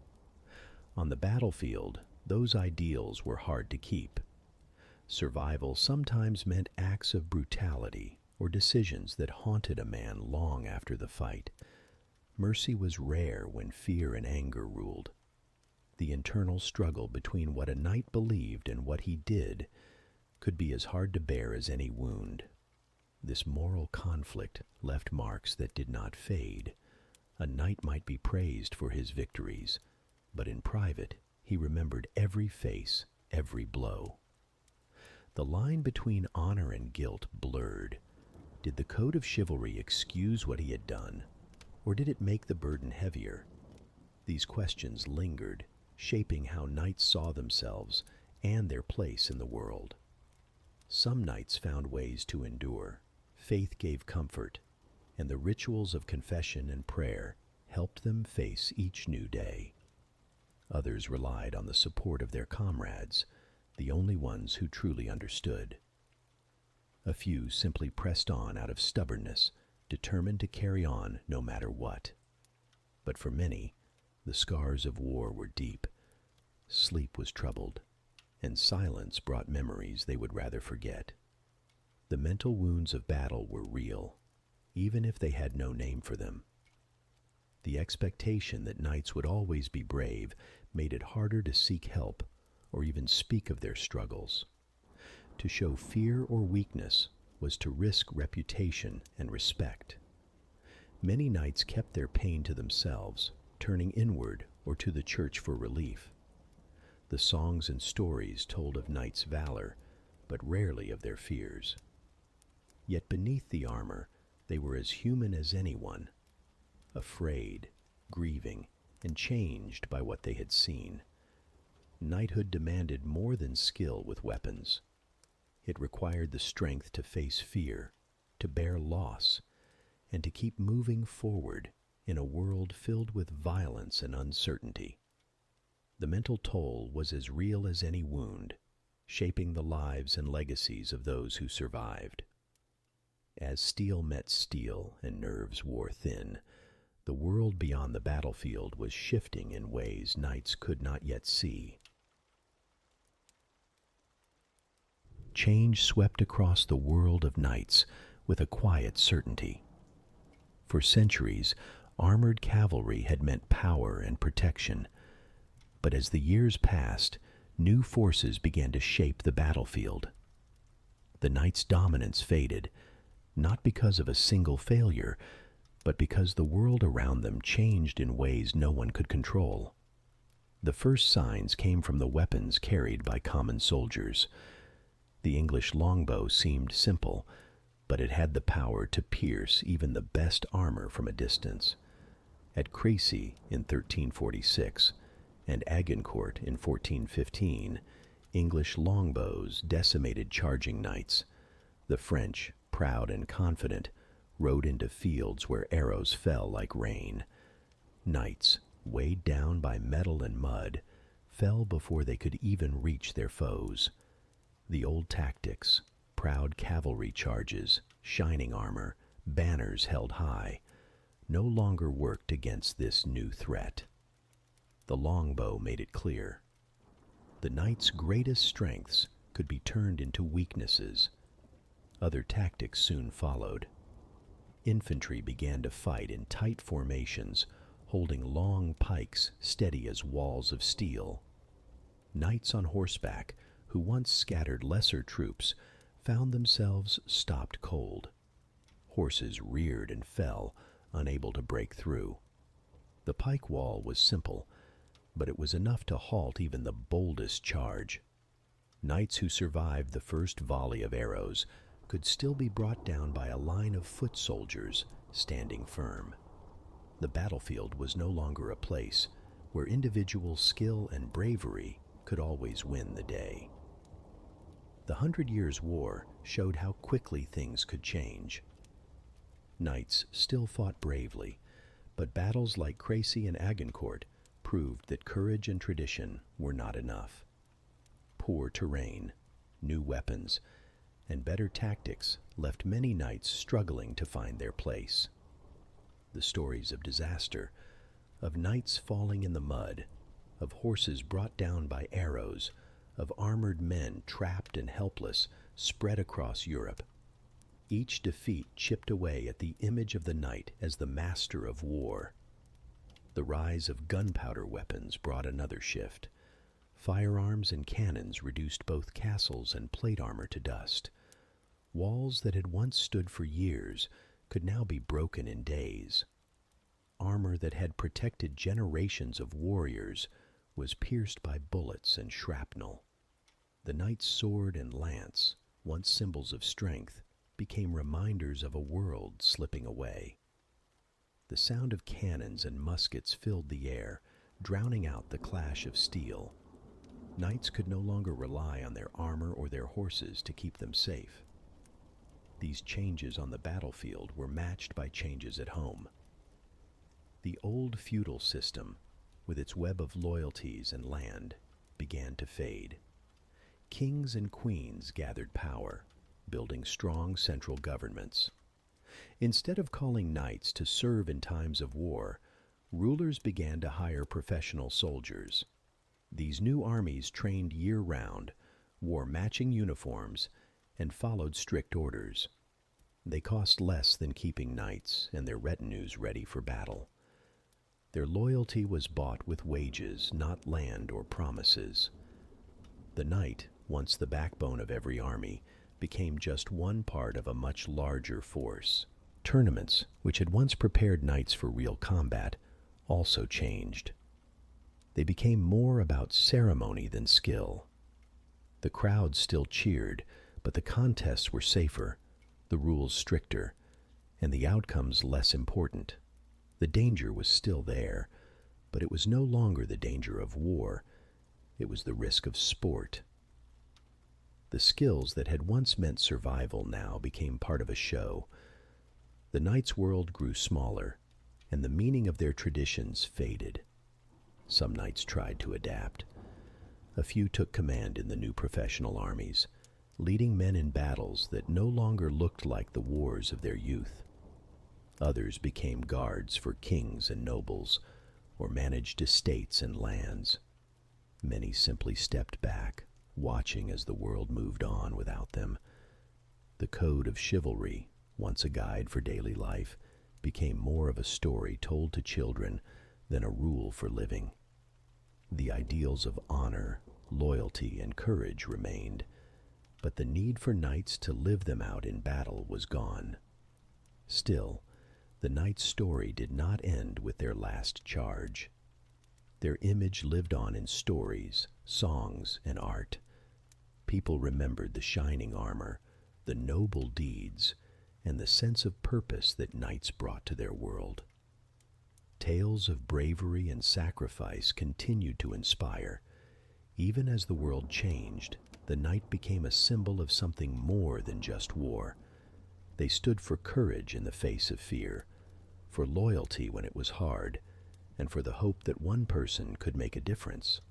On the battlefield, those ideals were hard to keep. Survival sometimes meant acts of brutality or decisions that haunted a man long after the fight. Mercy was rare when fear and anger ruled. The internal struggle between what a knight believed and what he did could be as hard to bear as any wound. This moral conflict left marks that did not fade. A knight might be praised for his victories, but in private he remembered every face, every blow. The line between honor and guilt blurred. Did the code of chivalry excuse what he had done, or did it make the burden heavier? These questions lingered, shaping how knights saw themselves and their place in the world. Some knights found ways to endure. Faith gave comfort, and the rituals of confession and prayer helped them face each new day. Others relied on the support of their comrades, the only ones who truly understood. A few simply pressed on out of stubbornness, determined to carry on no matter what. But for many, the scars of war were deep. Sleep was troubled, and silence brought memories they would rather forget. The mental wounds of battle were real, even if they had no name for them. The expectation that knights would always be brave made it harder to seek help or even speak of their struggles. To show fear or weakness was to risk reputation and respect. Many knights kept their pain to themselves, turning inward or to the church for relief. The songs and stories told of knights' valor, but rarely of their fears. Yet beneath the armor, they were as human as anyone, afraid, grieving, and changed by what they had seen. Knighthood demanded more than skill with weapons. It required the strength to face fear, to bear loss, and to keep moving forward in a world filled with violence and uncertainty. The mental toll was as real as any wound, shaping the lives and legacies of those who survived. As steel met steel and nerves wore thin, the world beyond the battlefield was shifting in ways knights could not yet see. Change swept across the world of knights with a quiet certainty. For centuries, armored cavalry had meant power and protection, but as the years passed, new forces began to shape the battlefield. The knights' dominance faded, not because of a single failure, but because the world around them changed in ways no one could control. The first signs came from the weapons carried by common soldiers. The English longbow seemed simple, but it had the power to pierce even the best armor from a distance. At Crécy in 1346 and Agincourt in 1415, English longbows decimated charging knights. The French, proud and confident, rode into fields where arrows fell like rain. Knights, weighed down by metal and mud, fell before they could even reach their foes. The old tactics, proud cavalry charges, shining armor, banners held high, no longer worked against this new threat. The longbow made it clear. The knight's greatest strengths could be turned into weaknesses. Other tactics soon followed. Infantry began to fight in tight formations, holding long pikes steady as walls of steel. Knights on horseback, who once scattered lesser troops, found themselves stopped cold. Horses reared and fell, unable to break through. The pike wall was simple, but it was enough to halt even the boldest charge. Knights who survived the first volley of arrows could still be brought down by a line of foot soldiers standing firm. The battlefield was no longer a place where individual skill and bravery could always win the day. The 100 Years' War showed how quickly things could change. Knights still fought bravely, but battles like Crécy and Agincourt proved that courage and tradition were not enough. Poor terrain, new weapons, and better tactics left many knights struggling to find their place. The stories of disaster, of knights falling in the mud, of horses brought down by arrows, of armored men trapped and helpless, spread across Europe. Each defeat chipped away at the image of the knight as the master of war. The rise of gunpowder weapons brought another shift. Firearms and cannons reduced both castles and plate armor to dust. Walls that had once stood for years could now be broken in days. Armor that had protected generations of warriors was pierced by bullets and shrapnel. The knight's sword and lance, once symbols of strength, became reminders of a world slipping away. The sound of cannons and muskets filled the air, drowning out the clash of steel. Knights could no longer rely on their armor or their horses to keep them safe. These changes on the battlefield were matched by changes at home. The old feudal system, with its web of loyalties and land, began to fade. Kings and queens gathered power, building strong central governments. Instead of calling knights to serve in times of war, rulers began to hire professional soldiers. These new armies trained year-round, wore matching uniforms, and followed strict orders. They cost less than keeping knights and their retinues ready for battle. Their loyalty was bought with wages, not land or promises. The knight, once the backbone of every army, became just one part of a much larger force. Tournaments, which had once prepared knights for real combat, also changed. They became more about ceremony than skill. The crowd still cheered, but the contests were safer, the rules stricter, and the outcomes less important. The danger was still there, but it was no longer the danger of war. It was the risk of sport. The skills that had once meant survival now became part of a show. The knight's world grew smaller. and the meaning of their traditions faded. Some knights tried to adapt. A few took command in the new professional armies, leading men in battles that no longer looked like the wars of their youth. Others became guards for kings and nobles, or managed estates and lands. Many simply stepped back, watching as the world moved on without them. The code of chivalry, once a guide for daily life, became more of a story told to children than a rule for living. The ideals of honor, loyalty, and courage remained, but the need for knights to live them out in battle was gone. Still, the knight's story did not end with their last charge. Their image lived on in stories, songs, and art. People remembered the shining armor, the noble deeds, and the sense of purpose that knights brought to their world. Tales of bravery and sacrifice continued to inspire. Even as the world changed, the knight became a symbol of something more than just war. They stood for courage in the face of fear, for loyalty when it was hard, and for the hope that one person could make a difference.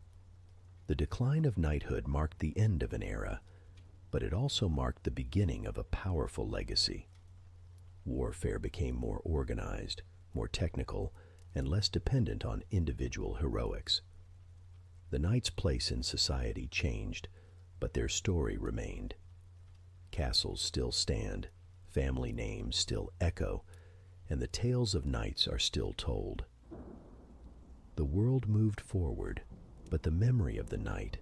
The decline of knighthood marked the end of an era, but it also marked the beginning of a powerful legacy. Warfare became more organized, more technical, and less dependent on individual heroics. The knights' place in society changed, but their story remained. Castles still stand, family names still echo, and the tales of knights are still told. The world moved forward, but the memory of the knight,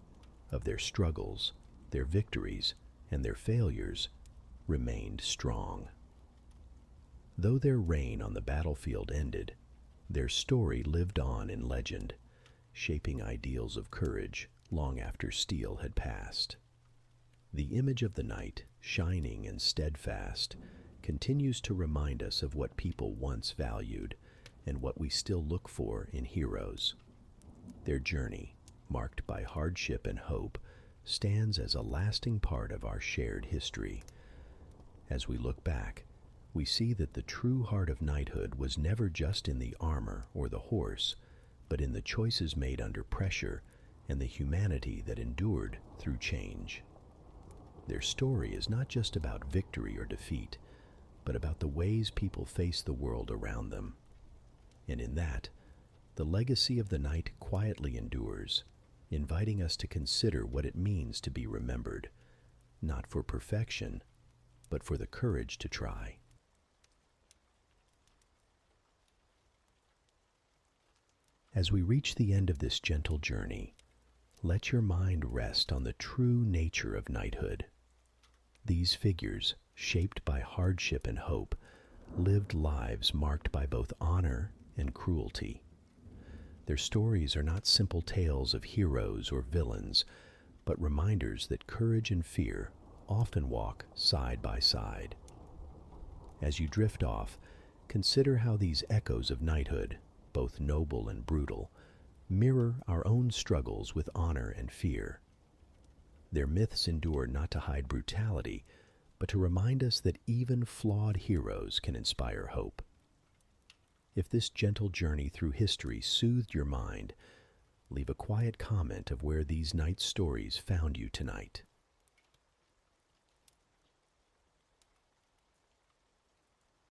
of their struggles, their victories, and their failures, remained strong. Though their reign on the battlefield ended, their story lived on in legend, shaping ideals of courage long after steel had passed. The image of the knight, shining and steadfast, continues to remind us of what people once valued and what we still look for in heroes. Their journey, marked by hardship and hope, stands as a lasting part of our shared history. As we look back, we see that the true heart of knighthood was never just in the armor or the horse, but in the choices made under pressure and the humanity that endured through change. Their story is not just about victory or defeat, but about the ways people face the world around them. And in that, the legacy of the knight quietly endures, inviting us to consider what it means to be remembered, not for perfection, but for the courage to try. As we reach the end of this gentle journey, let your mind rest on the true nature of knighthood. These figures, shaped by hardship and hope, lived lives marked by both honor and cruelty. Their stories are not simple tales of heroes or villains, but reminders that courage and fear often walk side by side. As you drift off, consider how these echoes of knighthood, both noble and brutal, mirror our own struggles with honor and fear. Their myths endure not to hide brutality, but to remind us that even flawed heroes can inspire hope. If this gentle journey through history soothed your mind, leave a quiet comment of where these knight stories found you tonight.